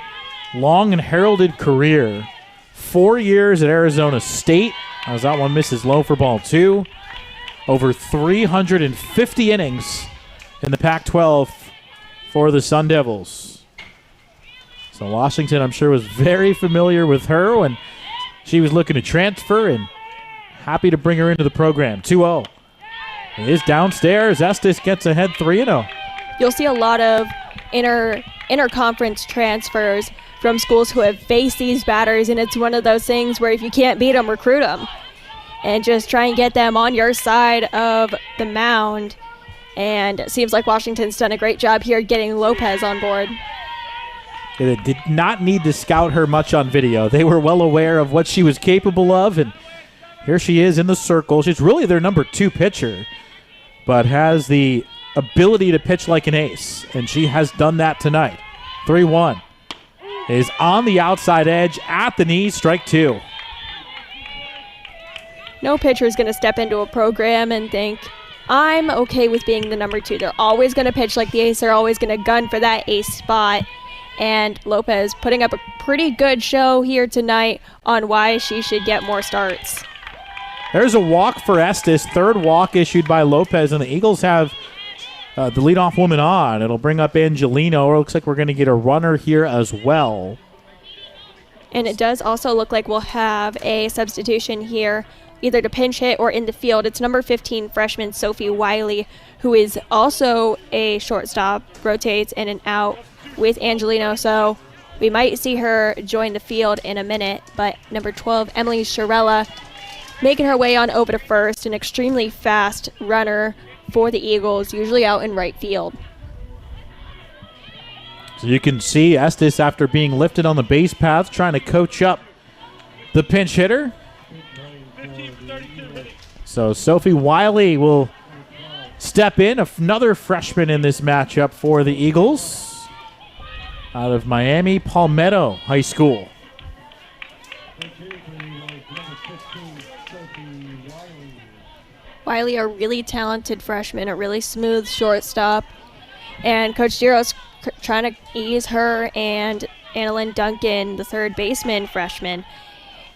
A: long and heralded career. 4 years at Arizona State, as that one misses low for ball 2. Over 350 innings in the Pac-12 for the Sun Devils. So Washington, I'm sure, was very familiar with her when she was looking to transfer, and happy to bring her into the program. 2-0. It is downstairs. Estes gets ahead 3-0.
B: You'll see a lot of interconference transfers from schools who have faced these batters, and it's one of those things where if you can't beat them, recruit them. And just try and get them on your side of the mound. And it seems like Washington's done a great job here getting Lopez on board.
A: They did not need to scout her much on video. They were well aware of what she was capable of, and here she is in the circle. She's really their number 2 pitcher, but has the ability to pitch like an ace, and she has done that tonight. 3-1 is on the outside edge at the knees, strike 2.
B: No pitcher is going to step into a program and think, I'm okay with being the number 2. They're always going to pitch like the ace. They're always going to gun for that ace spot. And Lopez putting up a pretty good show here tonight on why she should get more starts.
A: There's a walk for Estes, 3rd walk issued by Lopez, and the Eagles have the leadoff woman on. It'll bring up Angelino. It looks like we're going to get a runner here as well.
B: And it does also look like we'll have a substitution here, either to pinch hit or in the field. It's number 15 freshman Sophie Wiley, who is also a shortstop, rotates in and out with Angelino. So we might see her join the field in a minute. But number 12, Emily Sharella, making her way on over to first, an extremely fast runner for the Eagles, usually out in right field.
A: So you can see Estes, after being lifted on the base path, trying to coach up the pinch hitter. So Sophie Wiley will step in. Another freshman in this matchup for the Eagles out of Miami Palmetto High School.
B: Wiley, a really talented freshman, a really smooth shortstop. And Coach Giro's trying to ease her and Annalyn Duncan, the third baseman freshman,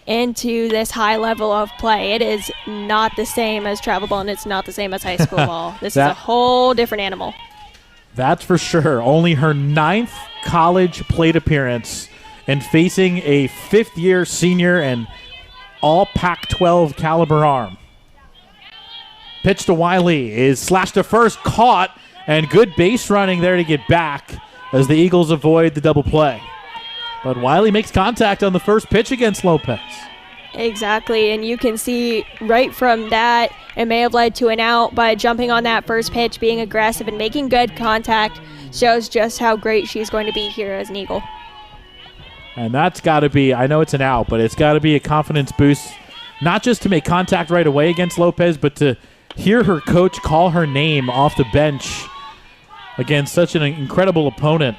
B: into this high level of play. It is not the same as travel ball, and it's not the same as high school ball. This is a whole different animal. That's
A: for sure. Only her 9th college plate appearance and facing a 5th-year senior and all Pac-12 caliber arm. Pitch to Wiley is slashed to first, caught, and good base running there to get back as the Eagles avoid the double play. But Wiley makes contact on the first pitch against Lopez.
B: Exactly, and you can see right from that it may have led to an out, but jumping on that first pitch, being aggressive and making good contact shows just how great she's going to be here as an Eagle.
A: And that's got to be, I know it's an out, but it's got to be a confidence boost, not just to make contact right away against Lopez, but to hear her coach call her name off the bench against such an incredible opponent.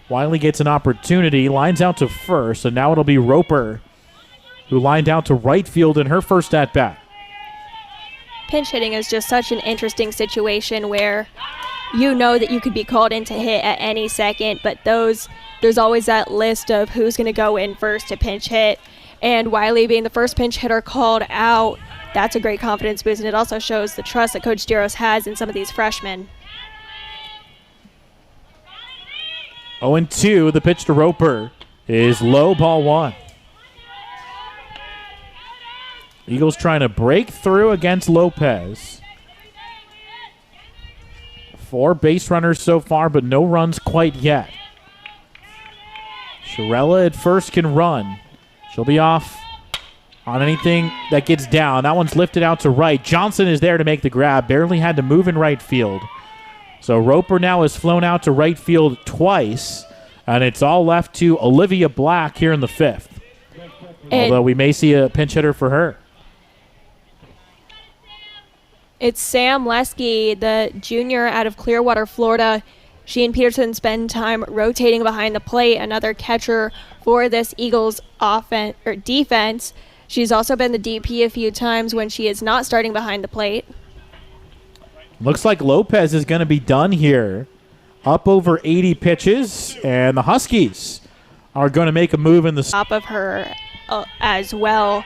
A: Wiley gets an opportunity, lines out to first, and now it'll be Roper who lined out to right field in her first at-bat.
B: Pinch hitting is just such an interesting situation where you know that you could be called in to hit at any second, but there's always that list of who's going to go in first to pinch hit. And Wiley being the first pinch hitter called out, that's a great confidence boost, and it also shows the trust that Coach Giros has in some of these freshmen.
A: 0-2, the pitch to Roper is low, ball 1. Eagles trying to break through against Lopez. 4 base runners so far, but no runs quite yet. Shirella at first can run. She'll be off on anything that gets down. That one's lifted out to right. Johnson is there to make the grab. Barely had to move in right field. So Roper now has flown out to right field twice, and it's all left to Olivia Black here in the 5th. Although we may see a pinch hitter for her.
B: It's Sam Lesky, the junior out of Clearwater, Florida. She and Peterson spend time rotating behind the plate, another catcher for this Eagles defense. She's also been the DP a few times when she is not starting behind the plate.
A: Looks like Lopez is going to be done here. Up over 80 pitches, and the Huskies are going to make a move in the
B: top of her as well.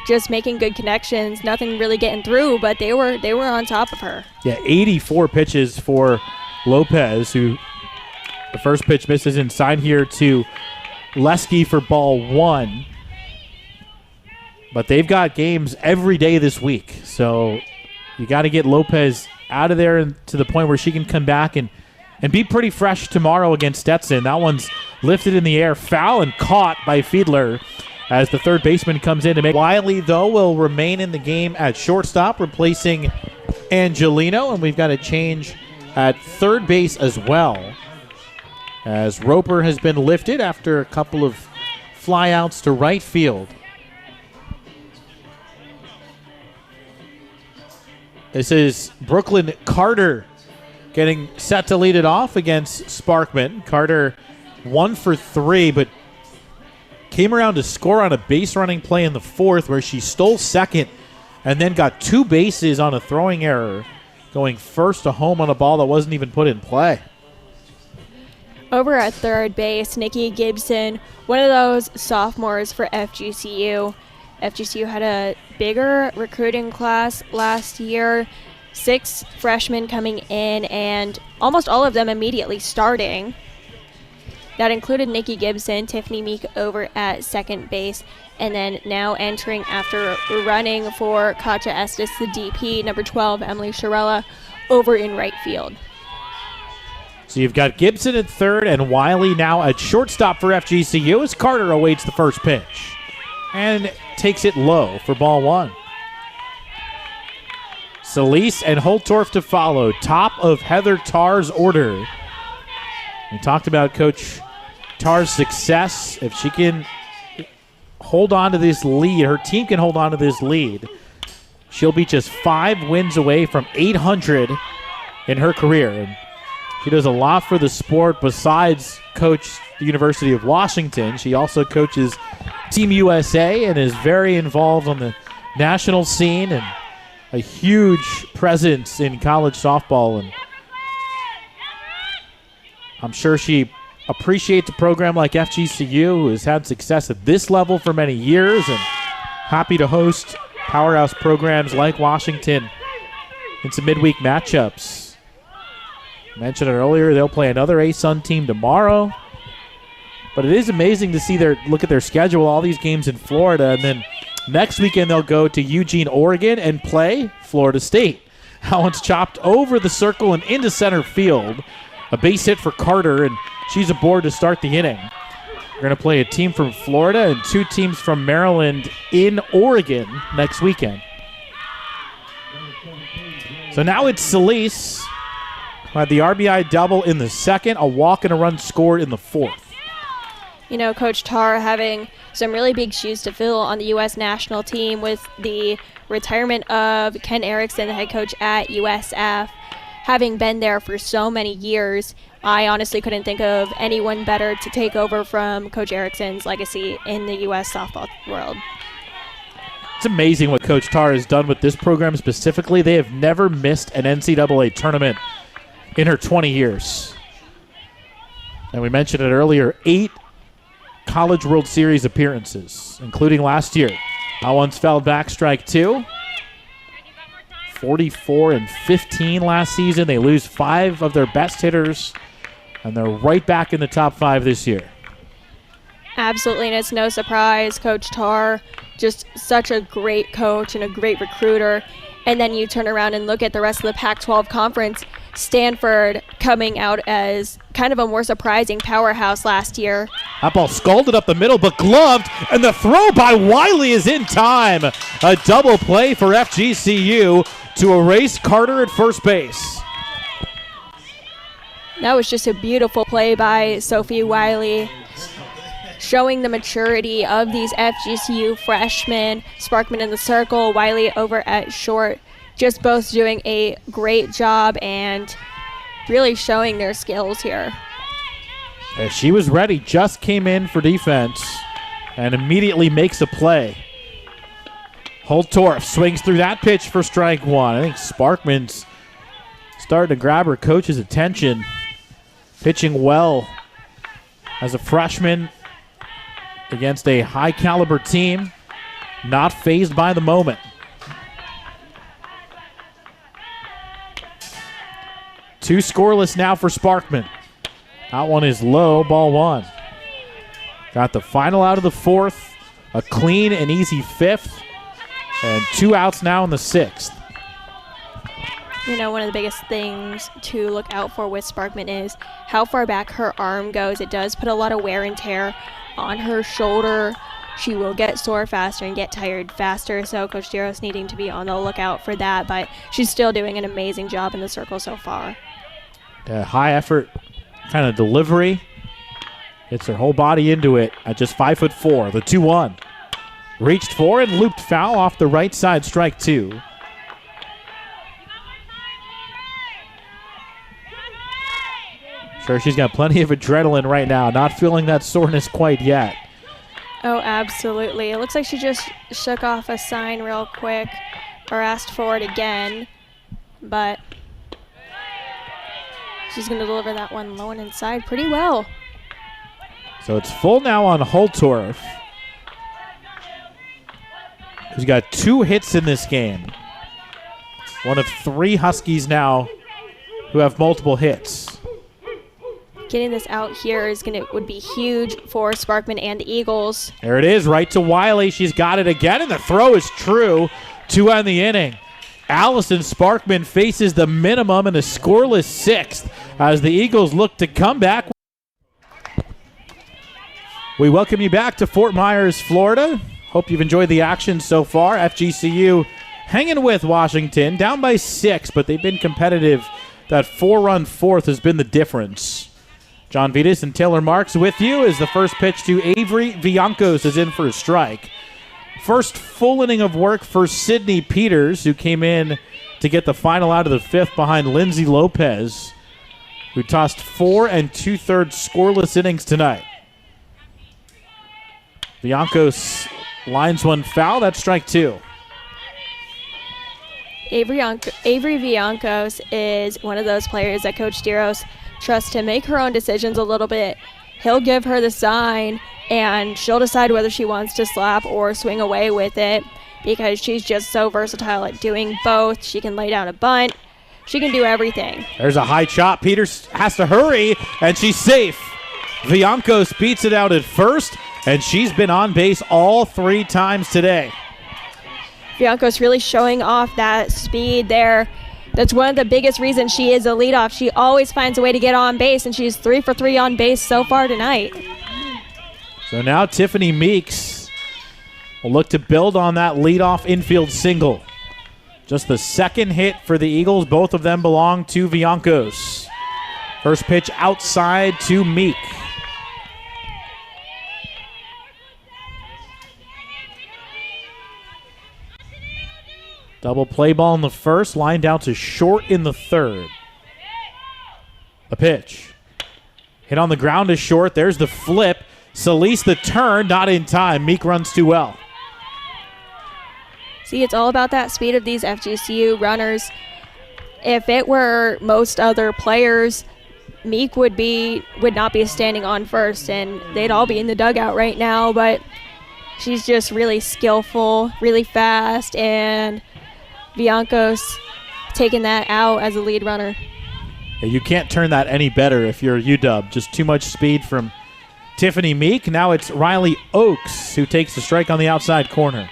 B: Just making good connections, nothing really getting through, but they were on top of her.
A: Yeah, 84 pitches for Lopez, who the first pitch misses inside here to Lesky for ball 1. But they've got games every day this week, so you got to get Lopez out of there to the point where she can come back and be pretty fresh tomorrow against Stetson. That one's lifted in the air, foul and caught by Fiedler as the third baseman comes in to make. Wiley, though, will remain in the game at shortstop, replacing Angelino, and we've got a change at third base as well, as Roper has been lifted after a couple of flyouts to right field. This is Brooklyn Carter getting set to lead it off against Sparkman. Carter 1 for 3, but came around to score on a base running play in the 4th where she stole second and then got 2 bases on a throwing error, going first to home on a ball that wasn't even put in play.
B: Over at third base, Nikki Gibson, one of those sophomores for FGCU. FGCU had a bigger recruiting class last year, 6 freshmen coming in and almost all of them immediately starting. That included Nikki Gibson, Tiffany Meek over at second base, and then now entering after running for Katja Estes, the DP, number 12, Emily Shirella, over in right field.
A: So you've got Gibson at third and Wiley now at shortstop for FGCU as Carter awaits the first pitch and takes it low for ball 1. Solis and Holtorf to follow, top of Heather Tarr's order. We talked about Coach Tarr's success. If she can hold on to this lead, her team can hold on to this lead, She'll be just 5 wins away from 800 in her career. And she does a lot for the sport besides coach the University of Washington. She also coaches Team USA and is very involved on the national scene and a huge presence in college softball. And I'm sure she appreciates a program like FGCU, who has had success at this level for many years, and happy to host powerhouse programs like Washington in some midweek matchups. Mentioned it earlier, they'll play another ASUN team tomorrow. But it is amazing to see look at their schedule, all these games in Florida, and then next weekend they'll go to Eugene, Oregon, and play Florida State. That one's chopped over the circle and into center field. A base hit for Carter, and she's aboard to start the inning. We're going to play a team from Florida and 2 teams from Maryland in Oregon next weekend. So now it's Celise, who had the RBI double in the second, a walk and a run scored in the fourth.
B: You know, Coach Tarr having some really big shoes to fill on the U.S. national team with the retirement of Ken Erickson, the head coach at USF. Having been there for so many years, I honestly couldn't think of anyone better to take over from Coach Erickson's legacy in the U.S. softball world.
A: It's amazing what Coach Tarr has done with this program specifically. They have never missed an NCAA tournament in her 20 years. And we mentioned it earlier, 8 College World Series appearances, including last year. That one's fouled back, strike 2. 44-15 last season. They lose 5 of their best hitters, and they're right back in the top 5 this year.
B: Absolutely, and it's no surprise. Coach Tarr, just such a great coach and a great recruiter. And then you turn around and look at the rest of the Pac-12 conference. Stanford coming out as kind of a more surprising powerhouse last year.
A: That ball scalded up the middle, but gloved, and the throw by Wiley is in time. A double play for FGCU to erase Carter at first base.
B: That was just a beautiful play by Sophie Wiley, showing the maturity of these FGCU freshmen. Sparkman in the circle, Wiley over at short, just both doing a great job and really showing their skills here.
A: She was ready, just came in for defense and immediately makes a play. Holtorf swings through that pitch for strike 1. I think Sparkman's starting to grab her coach's attention. Pitching well as a freshman against a high-caliber team, not fazed by the moment. Two scoreless now for Sparkman. That one is low, ball 1. Got the final out of the 4th, a clean and easy 5th, and 2 outs now in the 6th.
B: You know, one of the biggest things to look out for with Sparkman is how far back her arm goes. It does put a lot of wear and tear on her shoulder. She will get sore faster and get tired faster, so Coach Deros needing to be on the lookout for that, but she's still doing an amazing job in the circle so far.
A: High effort kind of delivery. Gets her whole body into it at just 5'4". The 2-1. Reached for and looped foul off the right side, strike 2. Sure, she's got plenty of adrenaline right now. Not feeling that soreness quite yet.
B: Oh, absolutely. It looks like she just shook off a sign real quick or asked for it again, but she's going to deliver that one low and inside pretty well.
A: So it's full now on Holtorf, who's got 2 hits in this game. One of 3 Huskies now who have multiple hits.
B: Getting this out here would be huge for Sparkman and the Eagles.
A: There it is, right to Wiley. She's got it again, and the throw is true. 2 on the inning. Allison Sparkman faces the minimum in a scoreless 6th as the Eagles look to come back. We welcome you back to Fort Myers, Florida. Hope you've enjoyed the action so far. FGCU hanging with Washington, down by 6, but they've been competitive. That 4-run 4th has been the difference. John Vitas and Taylor Marks with you as the first pitch to Avery Villancos is in for a strike. First full inning of work for Sydney Peters, who came in to get the final out of the fifth behind Lindsay Lopez, who tossed 4 2/3 scoreless innings tonight. Viancos lines one foul. That's strike 2.
B: Avery Viancos is one of those players that Coach Diros trusts to make her own decisions a little bit. He'll give her the sign, and she'll decide whether she wants to slap or swing away with it because she's just so versatile at doing both. She can lay down a bunt. She can do everything.
A: There's a high chop. Peters has to hurry, and she's safe. Viancos beats it out at first, and she's been on base all 3 times today.
B: Viancos really showing off that speed there. That's one of the biggest reasons she is a leadoff. She always finds a way to get on base, and she's 3 for 3 on base so far tonight.
A: So now Tiffany Meeks will look to build on that leadoff infield single. Just the second hit for the Eagles. Both of them belong to Viancos. First pitch outside to Meek. Double play ball in the first, lined out to short in the third. The pitch. Hit on the ground to short. There's the flip. Solis the turn, not in time. Meek runs too well.
B: See, it's all about that speed of these FGCU runners. If it were most other players, Meek would not be standing on first, and they'd all be in the dugout right now, but she's just really skillful, really fast, and Viancos taking that out as a lead runner.
A: Yeah, you can't turn that any better if you're UW. Just too much speed from Tiffany Meek. Now it's Riley Oakes who takes the strike on the outside corner.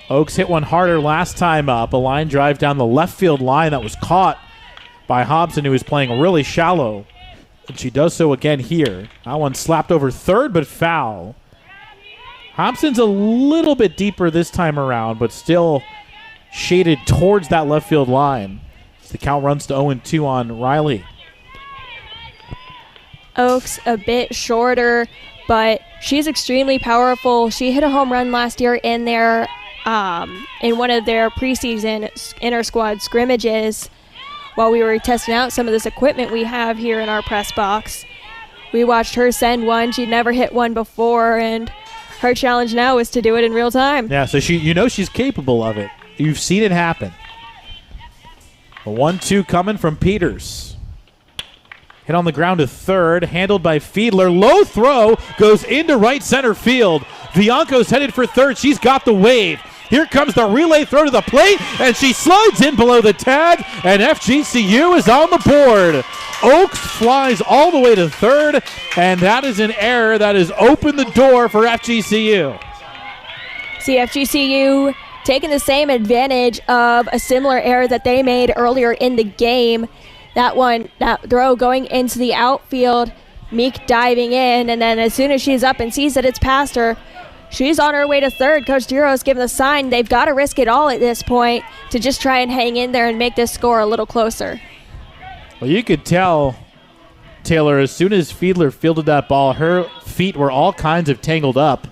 A: Oakes hit one harder last time up. A line drive down the left field line that was caught by Hobson, who was playing really shallow. And she does so again here. That one slapped over third, but foul. Hobson's a little bit deeper this time around, but still shaded towards that left field line. The count runs to 0-2 on Riley.
B: Oakes a bit shorter, but she's extremely powerful. She hit a home run last year in one of their preseason inter-squad scrimmages while we were testing out some of this equipment we have here in our press box. We watched her send one. She'd never hit one before, and her challenge now is to do it in real time.
A: Yeah, so she's capable of it. You've seen it happen. A 1-2 coming from Peters. Hit on the ground to third, handled by Fiedler. Low throw goes into right center field. Viancos headed for third. She's got the wave. Here comes the relay throw to the plate, and she slides in below the tag, and FGCU is on the board. Oakes flies all the way to third, and that is an error that has opened the door for FGCU.
B: See, FGCU taking the same advantage of a similar error that they made earlier in the game. That throw going into the outfield, Meek diving in, and then as soon as she's up and sees that it's past her, she's on her way to third. Coach Duro's given the sign. They've got to risk it all at this point to just try and hang in there and make this score a little closer.
A: Well, you could tell, Taylor, as soon as Fiedler fielded that ball, her feet were all kinds of tangled up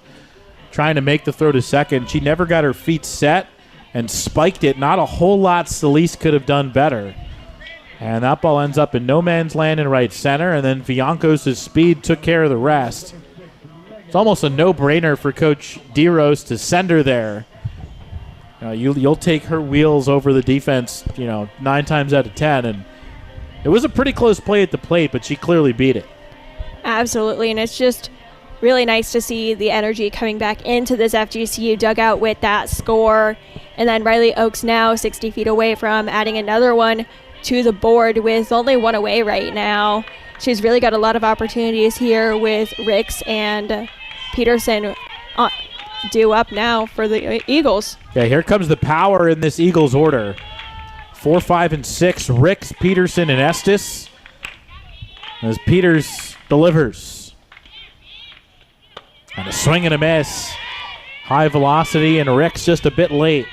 A: trying to make the throw to second. She never got her feet set and spiked it. Not a whole lot Solis could have done better. And that ball ends up in no man's land in right center, and then Viancos' speed took care of the rest. It's almost a no-brainer for Coach DeRose to send her there. You'll take her wheels over the defense, 9 times out of 10, and it was a pretty close play at the plate, but she clearly beat it.
B: Absolutely, and it's just really nice to see the energy coming back into this FGCU dugout with that score. And then Riley Oakes now 60 feet away from adding another one to the board with only one away right now. She's really got a lot of opportunities here with Ricks and Peterson due up now for the Eagles.
A: Yeah, here comes the power in this Eagles order. 4, 5, and 6, Ricks, Peterson, and Estes. As Peters delivers. And a swing and a miss. High velocity, and Ricks just a bit late.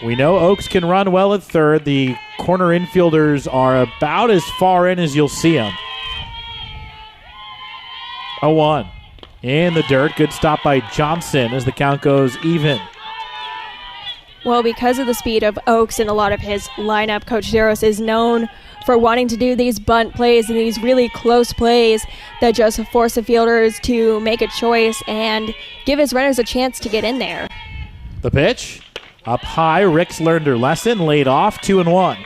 A: We know Oakes can run well at third. The corner infielders are about as far in as you'll see them. 0-1. In the dirt. Good stop by Johnson as the count goes even.
B: Well, because of the speed of Oaks and a lot of his lineup, Coach Zeros is known for wanting to do these bunt plays and these really close plays that just force the fielders to make a choice and give his runners a chance to get in there.
A: The pitch. Up high. Ricks learned her lesson. Laid off. 2-1.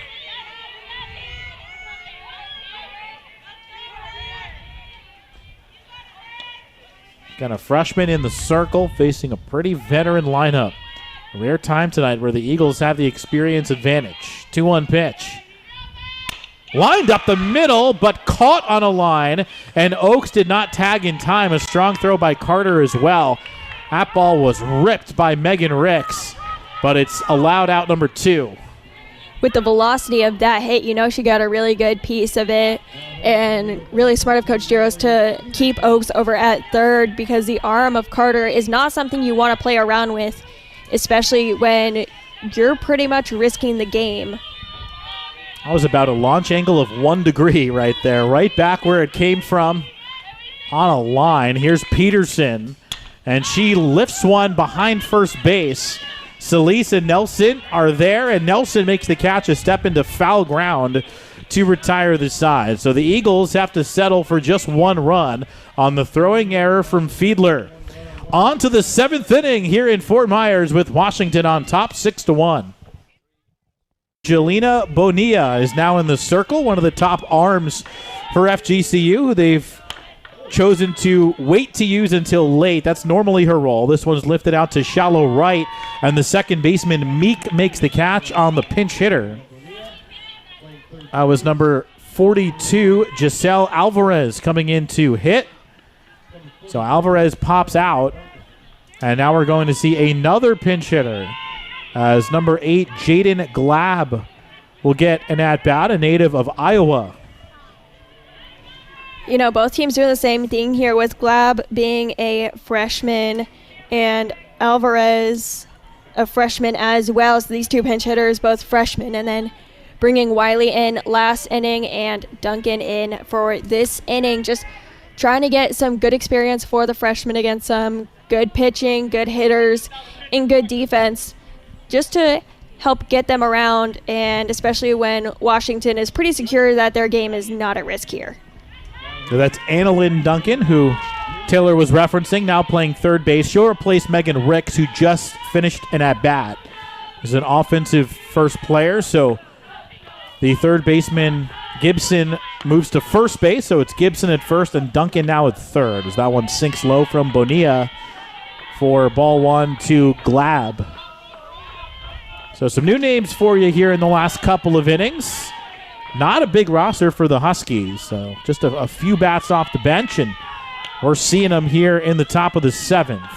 A: Got a freshman in the circle facing a pretty veteran lineup. A rare time tonight where the Eagles have the experience advantage. 2-1 pitch. Lined up the middle, but caught on a line, and Oaks did not tag in time. A strong throw by Carter as well. That ball was ripped by Megan Ricks, but it's allowed out number 2.
B: With the velocity of that hit, you know she got a really good piece of it, and really smart of Coach Giros to keep Oaks over at third because the arm of Carter is not something you want to play around with, especially when you're pretty much risking the game.
A: That was about a launch angle of 1 degree right there, right back where it came from on a line. Here's Peterson, and she lifts one behind first base. Solis and Nelson are there, and Nelson makes the catch, a step into foul ground to retire the side. So the Eagles have to settle for just 1 run on the throwing error from Fiedler. On to the 7th inning here in Fort Myers with Washington on top 6-1. Jelena Bonilla is now in the circle, one of the top arms for FGCU, who they've chosen to wait to use until late. That's normally her role. This one's lifted out to shallow right, and the second baseman Meek makes the catch on the pinch hitter. That was number 42, Giselle Alvarez, coming in to hit. So Alvarez pops out, and now we're going to see another pinch hitter as number 8, Jaden Glab, will get an at-bat, a native of Iowa.
B: You know, both teams doing the same thing here with Glab being a freshman and Alvarez a freshman as well. So these two pinch hitters, both freshmen, and then bringing Wiley in last inning and Duncan in for this inning. Just trying to get some good experience for the freshmen against some good pitching, good hitters, and good defense, just to help get them around, and especially when Washington is pretty secure that their game is not at risk here.
A: So that's Annalyn Duncan, who Taylor was referencing, now playing third base. She'll replace Megan Ricks, who just finished an at-bat. Is an offensive first player, so the third baseman Gibson moves to first base, so it's Gibson at first and Duncan now at third, as that one sinks low from Bonilla for ball 1 to Glab. So some new names for you here in the last couple of innings. Not a big roster for the Huskies, so just a few bats off the bench, and we're seeing them here in the top of the 7th.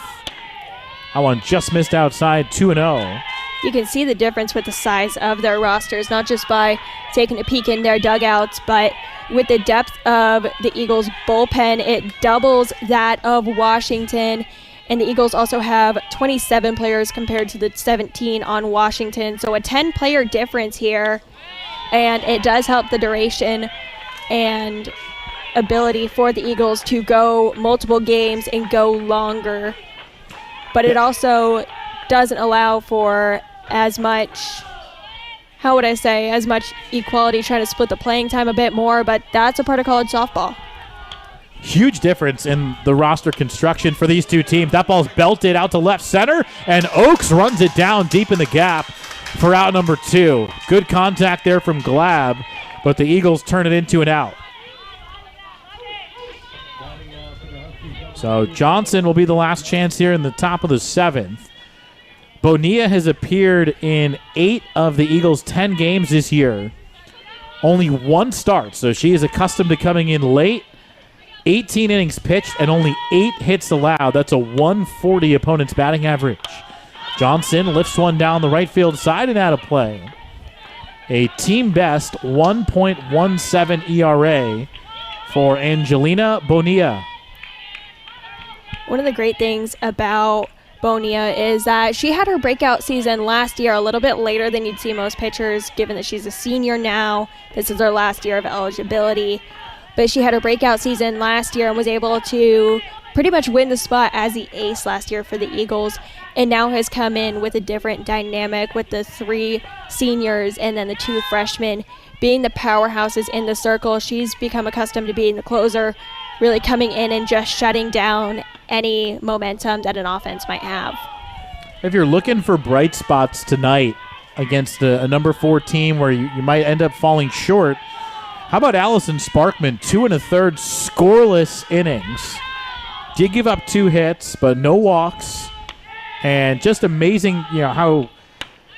A: That one just missed outside, 2-0.
B: You can see the difference with the size of their rosters, not just by taking a peek in their dugouts, but with the depth of the Eagles' bullpen, it doubles that of Washington. And the Eagles also have 27 players compared to the 17 on Washington. So a 10-player difference here. And it does help the duration and ability for the Eagles to go multiple games and go longer. But it also doesn't allow for as much, as much equality, trying to split the playing time a bit more. But that's a part of college softball.
A: Huge difference in the roster construction for these two teams. That ball's belted out to left center, and Oaks runs it down deep in the gap for out number 2. Good contact there from Glab, but the Eagles turn it into an out. So Johnson will be the last chance here in the top of the 7th. Bonilla has appeared in 8 of the Eagles' 10 games this year. Only 1 start, so she is accustomed to coming in late. 18 innings pitched and only 8 hits allowed. That's a 140 opponent's batting average. Johnson lifts one down the right field side and out of play. A team best 1.17 ERA for Angelina Bonilla.
B: One of the great things about Bonilla is that she had her breakout season last year a little bit later than you'd see most pitchers, given that she's a senior now. This is her last year of eligibility. But she had her breakout season last year and was able to pretty much win the spot as the ace last year for the Eagles, and now has come in with a different dynamic with the 3 seniors and then the 2 freshmen being the powerhouses in the circle. She's become accustomed to being the closer, really coming in and just shutting down any momentum that an offense might have.
A: If you're looking for bright spots tonight against a number 4 team where you might end up falling short, how about Allison Sparkman? 2 1/3 scoreless innings. Did give up 2 hits, but no walks. And just amazing, how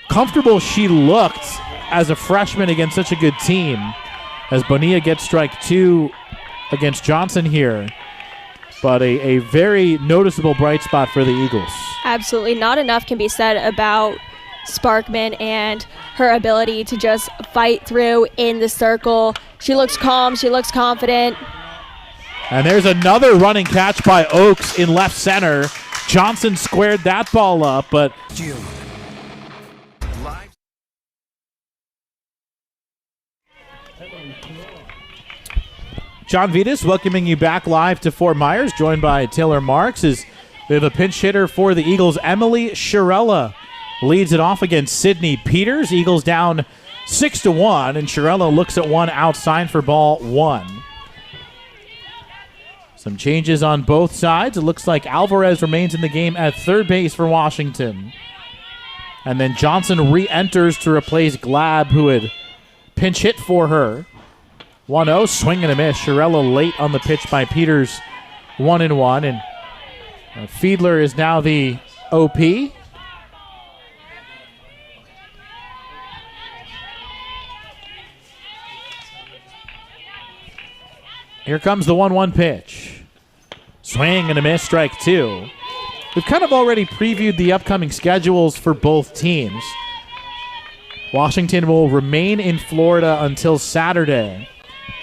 A: comfortable she looked as a freshman against such a good team. As Bonilla gets strike 2 against Johnson here. But a very noticeable bright spot for the Eagles.
B: Absolutely. Not enough can be said about Sparkman and her ability to just fight through in the circle. She looks calm. She looks confident.
A: And there's another running catch by Oaks in left center. Johnson squared that ball up, but
C: June. Live.
A: John Vitas welcoming you back live to Fort Myers, joined by Taylor Marks. As we have a pinch hitter for the Eagles. Emily Shirella leads it off against Sydney Peters. Eagles down 6-1, and Shirella looks at one outside for ball 1. Some changes on both sides. It looks like Alvarez remains in the game at third base for Washington. And then Johnson re-enters to replace Glab, who had pinch hit for her. 1-0, swing and a miss. Shirella late on the pitch by Peters, 1-1. And Fiedler is now the OP. Here comes the 1-1 pitch. Swing and a miss, strike 2. We've kind of already previewed the upcoming schedules for both teams. Washington will remain in Florida until Saturday.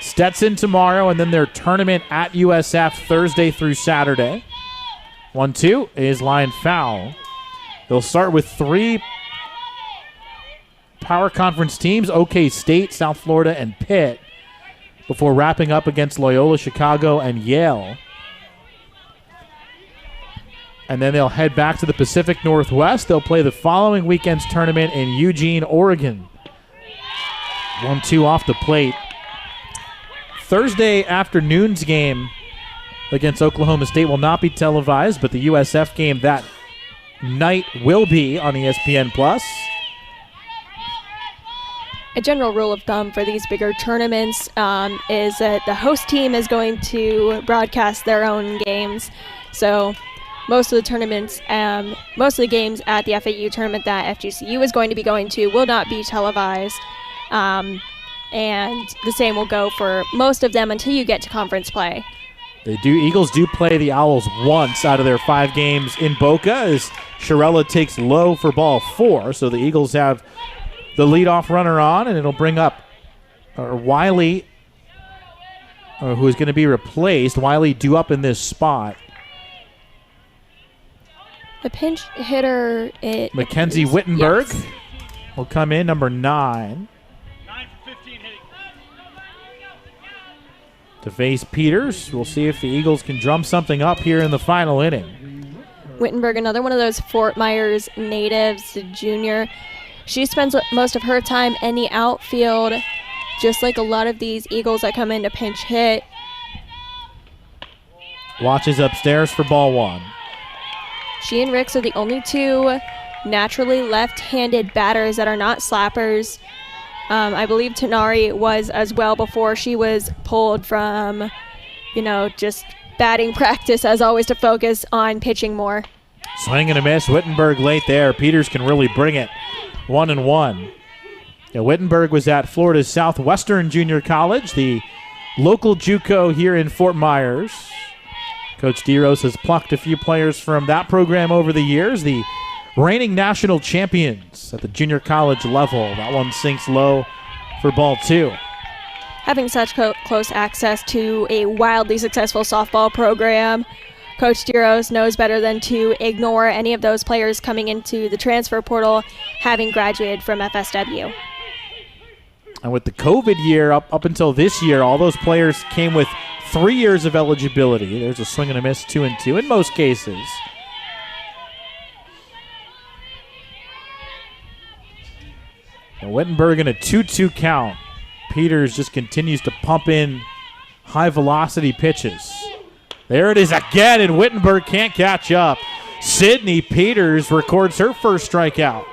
A: Stetson tomorrow, and then their tournament at USF Thursday through Saturday. 1-2 is line foul. They'll start with 3 power conference teams, OK State, South Florida, and Pitt, before wrapping up against Loyola Chicago and Yale. And then they'll head back to the Pacific Northwest. They'll play the following weekend's tournament in Eugene, Oregon. 1-2 off the plate. Thursday afternoon's game against Oklahoma State will not be televised, but the USF game that night will be on ESPN+.
B: A general rule of thumb for these bigger tournaments is that the host team is going to broadcast their own games. So most of the tournaments, most of the games at the FAU tournament that FGCU is going to be going to will not be televised. And the same will go for most of them until you get to conference play.
A: Eagles do play the Owls once out of their 5 games in Boca, as Shirella takes low for ball 4. So the Eagles have the leadoff runner on, and it'll bring up Wiley, who is going to be replaced. Wiley due up in this spot.
B: The pinch hitter,
A: Mackenzie Wittenberg,
B: yes,
A: will come in, number 9. To face Peters. We'll see if the Eagles can drum something up here in the final inning.
B: Wittenberg, another one of those Fort Myers natives, a junior. She spends most of her time in the outfield, just like a lot of these Eagles that come in to pinch hit.
A: Watches upstairs for ball 1.
B: She and Ricks are the only 2 naturally left-handed batters that are not slappers. I believe Tanari was as well before she was pulled from, just batting practice as always to focus on pitching more.
A: Swing and a miss. Wittenberg late there. Peters can really bring it. 1-1. Yeah, Wittenberg was at Florida's Southwestern Junior College, the local JUCO here in Fort Myers. Coach DeRose has plucked a few players from that program over the years. The reigning national champions at the junior college level. That one sinks low for ball 2.
B: Having such close access to a wildly successful softball program, Coach Diros knows better than to ignore any of those players coming into the transfer portal having graduated from FSW.
A: And with the COVID year, up until this year, all those players came with 3 years of eligibility. There's a swing and a miss, 2-2 in most cases. And Wittenberg in a 2-2 count. Peters just continues to pump in high-velocity pitches. There it is again, and Wittenberg can't catch up. Sydney Peters records her first strikeout.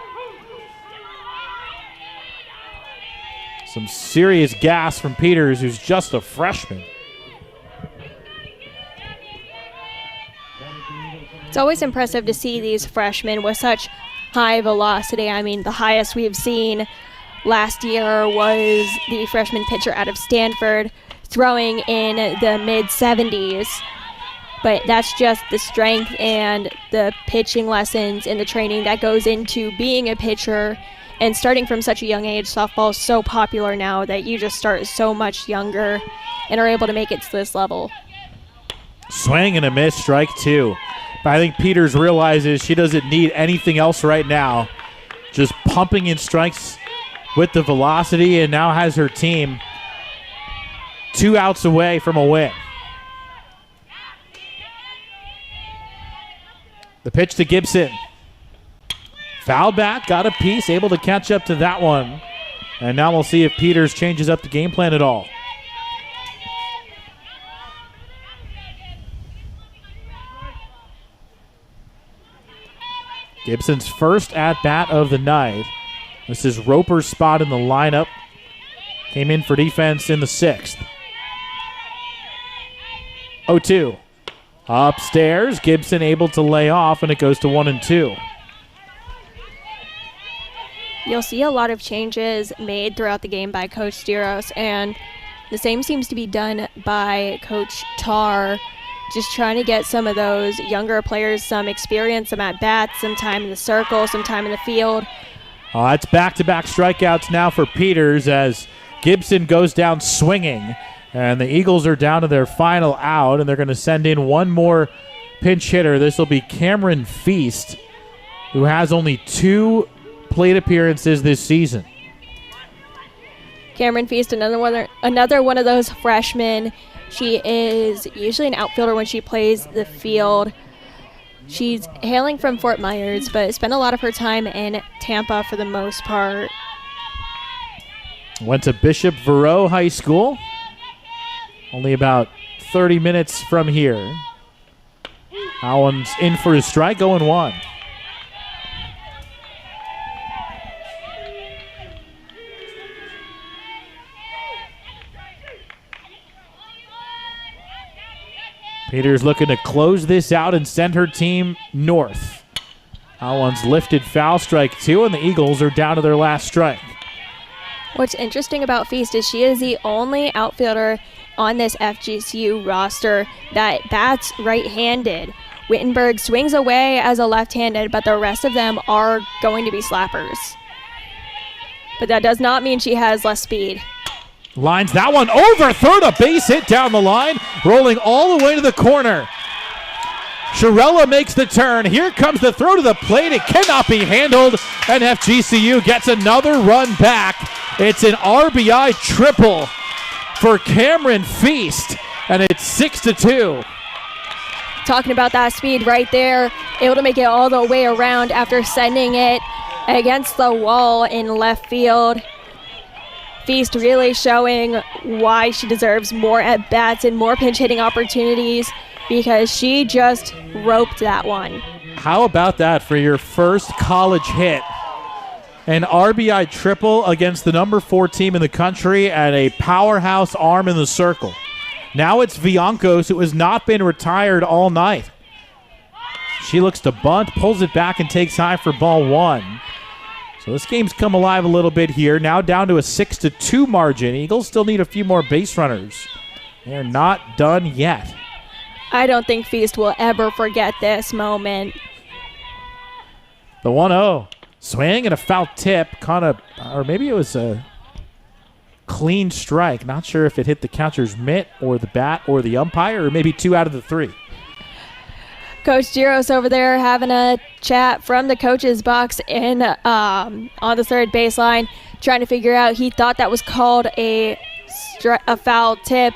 A: Some serious gas from Peters, who's just a freshman.
B: It's always impressive to see these freshmen with such high velocity. I mean, the highest we've seen last year was the freshman pitcher out of Stanford throwing in the mid-70s. But that's just the strength and the pitching lessons and the training that goes into being a pitcher. And starting from such a young age, softball is so popular now that you just start so much younger and are able to make it to this level.
A: Swing and a miss, strike 2. But I think Peters realizes she doesn't need anything else right now. Just pumping in strikes with the velocity, and now has her team 2 outs away from a win. The pitch to Gibson. Foul back, got a piece, able to catch up to that one. And now we'll see if Peters changes up the game plan at all. Gibson's first at-bat of the night. This is Roper's spot in the lineup. Came in for defense in the 6th. 0-2. Upstairs, Gibson able to lay off, and it goes to 1-2.
B: You'll see a lot of changes made throughout the game by Coach Diros, and the same seems to be done by Coach Tarr, just trying to get some of those younger players some experience, some at-bats, some time in the circle, some time in the field.
A: It's back-to-back strikeouts now for Peters as Gibson goes down swinging, and the Eagles are down to their final out, and they're going to send in one more pinch hitter. This will be Cameron Feast, who has only 2 plate appearances this season.
B: Cameron Feast, another one of those freshmen. She is usually an outfielder when she plays the field. She's hailing from Fort Myers, but spent a lot of her time in Tampa for the most part.
A: Went to Bishop Verot High School. Only about 30 minutes from here. That one's in for a strike, 0-1. Peters looking to close this out and send her team north. That one's lifted foul, strike 2, and the Eagles are down to their last strike.
B: What's interesting about Feast is she is the only outfielder on this FGCU roster that bats right-handed. Wittenberg swings away as a left-handed, but the rest of them are going to be slappers. But that does not mean she has less speed.
A: Lines that one over third, a base hit down the line, rolling all the way to the corner. Shirella makes the turn. Here comes the throw to the plate. It cannot be handled, and FGCU gets another run back. It's an RBI triple for Cameron Feast, and it's 6-2.
B: Talking about that speed right there, able to make it all the way around after sending it against the wall in left field. Feast really showing why she deserves more at-bats and more pinch-hitting opportunities because she just roped that one.
A: How about that for your first college hit? An RBI triple against the number 4 team in the country and a powerhouse arm in the circle. Now it's Viancos, who has not been retired all night. She looks to bunt, pulls it back, and takes high for ball 1. So this game's come alive a little bit here. Now down to a 6-2 margin. Eagles still need a few more base runners. They're not done yet.
B: I don't think Feast will ever forget this moment.
A: The 1-0. Swing and a foul tip. Or maybe it was a clean strike. Not sure if it hit the catcher's mitt or the bat or the umpire, or maybe 2 out of the 3.
B: Coach Giros over there having a chat from the coach's box in on the third baseline, trying to figure out. He thought that was called a foul tip,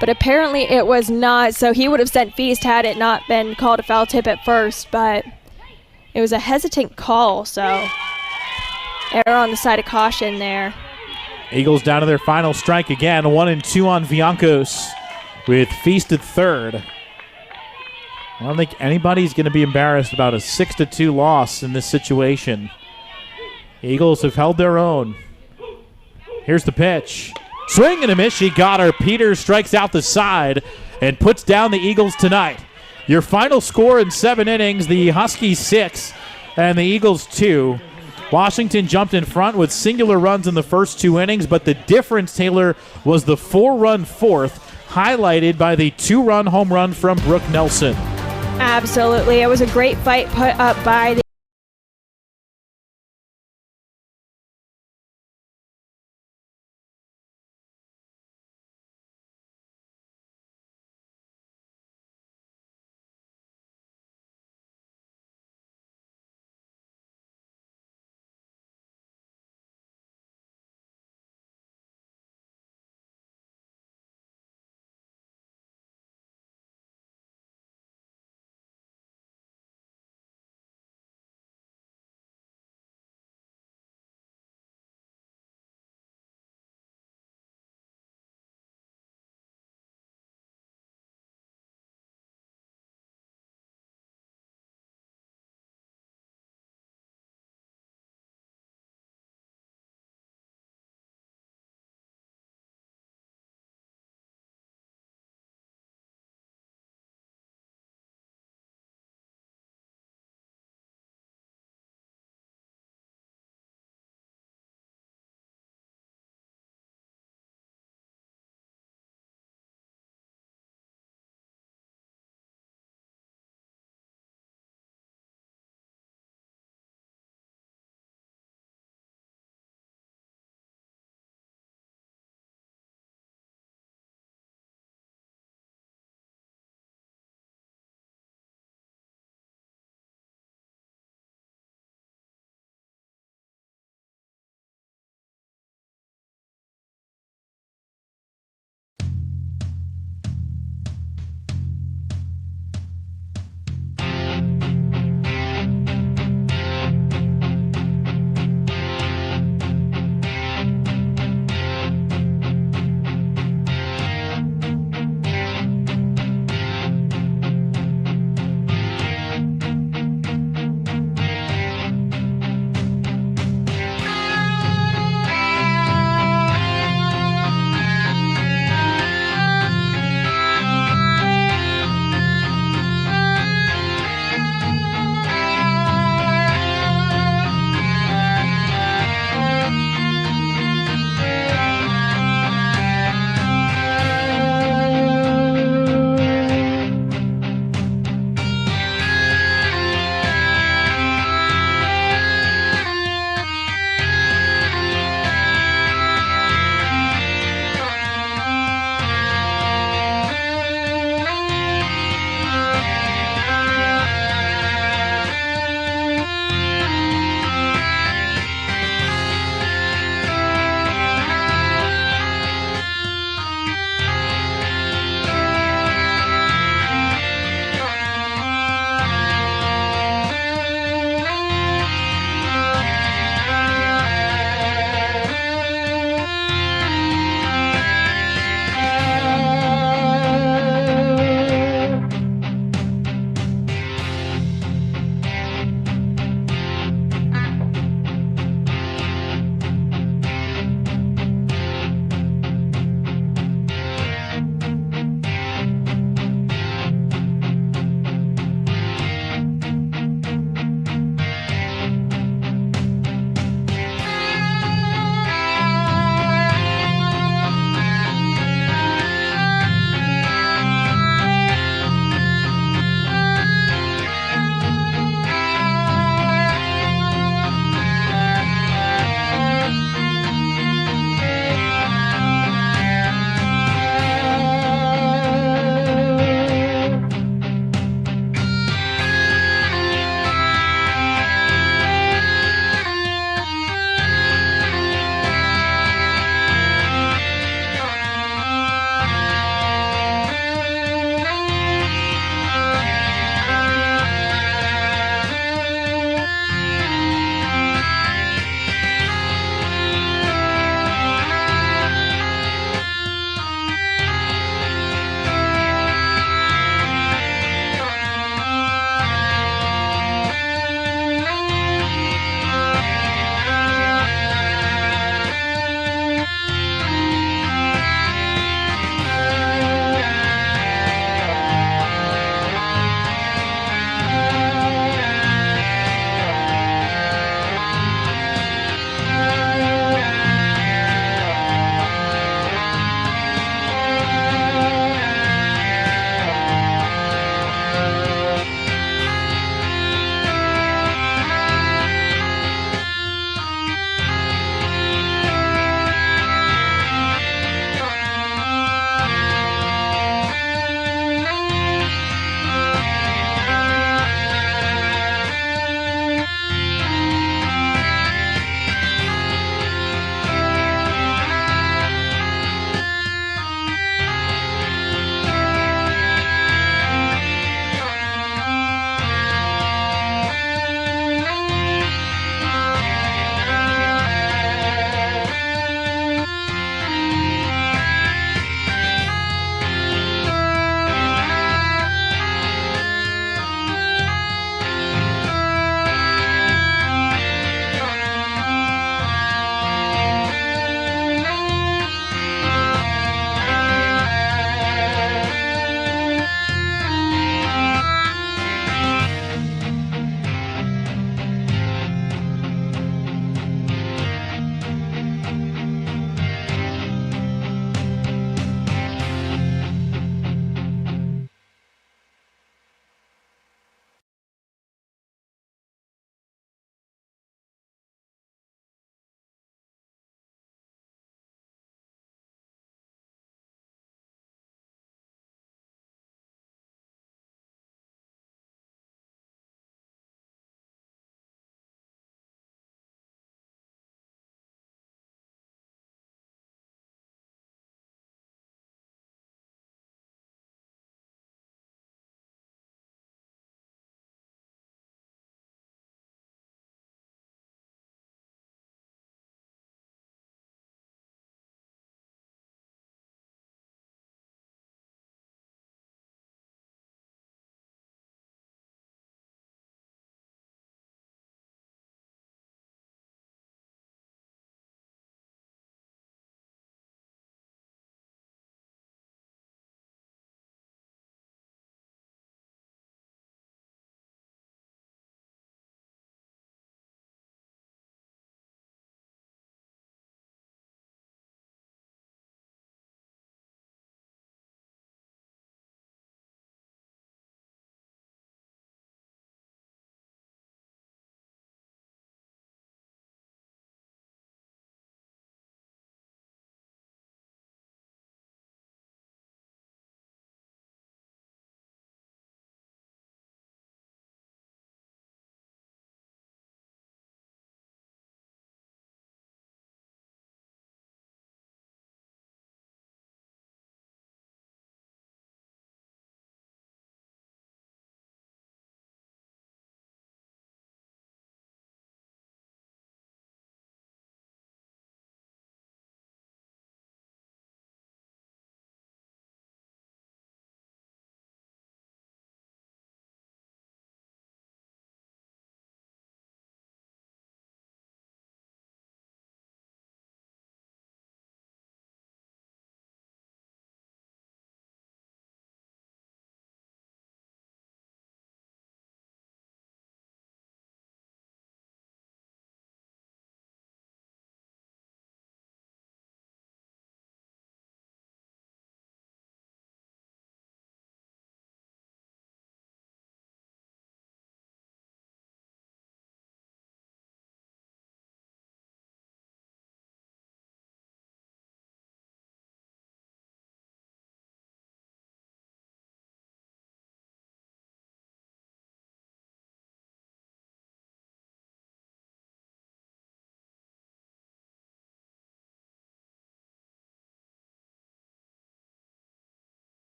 B: but apparently it was not. So he would have sent Feast had it not been called a foul tip at first, but it was a hesitant call. So error on the side of caution there.
A: Eagles down to their final strike again. 1-2 on Viancos with Feast at third. I don't think anybody's going to be embarrassed about a 6-2 loss in this situation. Eagles have held their own. Here's the pitch. Swing and a miss. She got her. Peters strikes out the side and puts down the Eagles tonight. Your final score in 7 innings, the Huskies 6 and the Eagles 2. Washington jumped in front with singular runs in the first 2 innings, but the difference, Taylor, was the 4-run fourth, highlighted by the 2-run home run from Brooke Nelson.
B: Absolutely. It was a great fight put up by the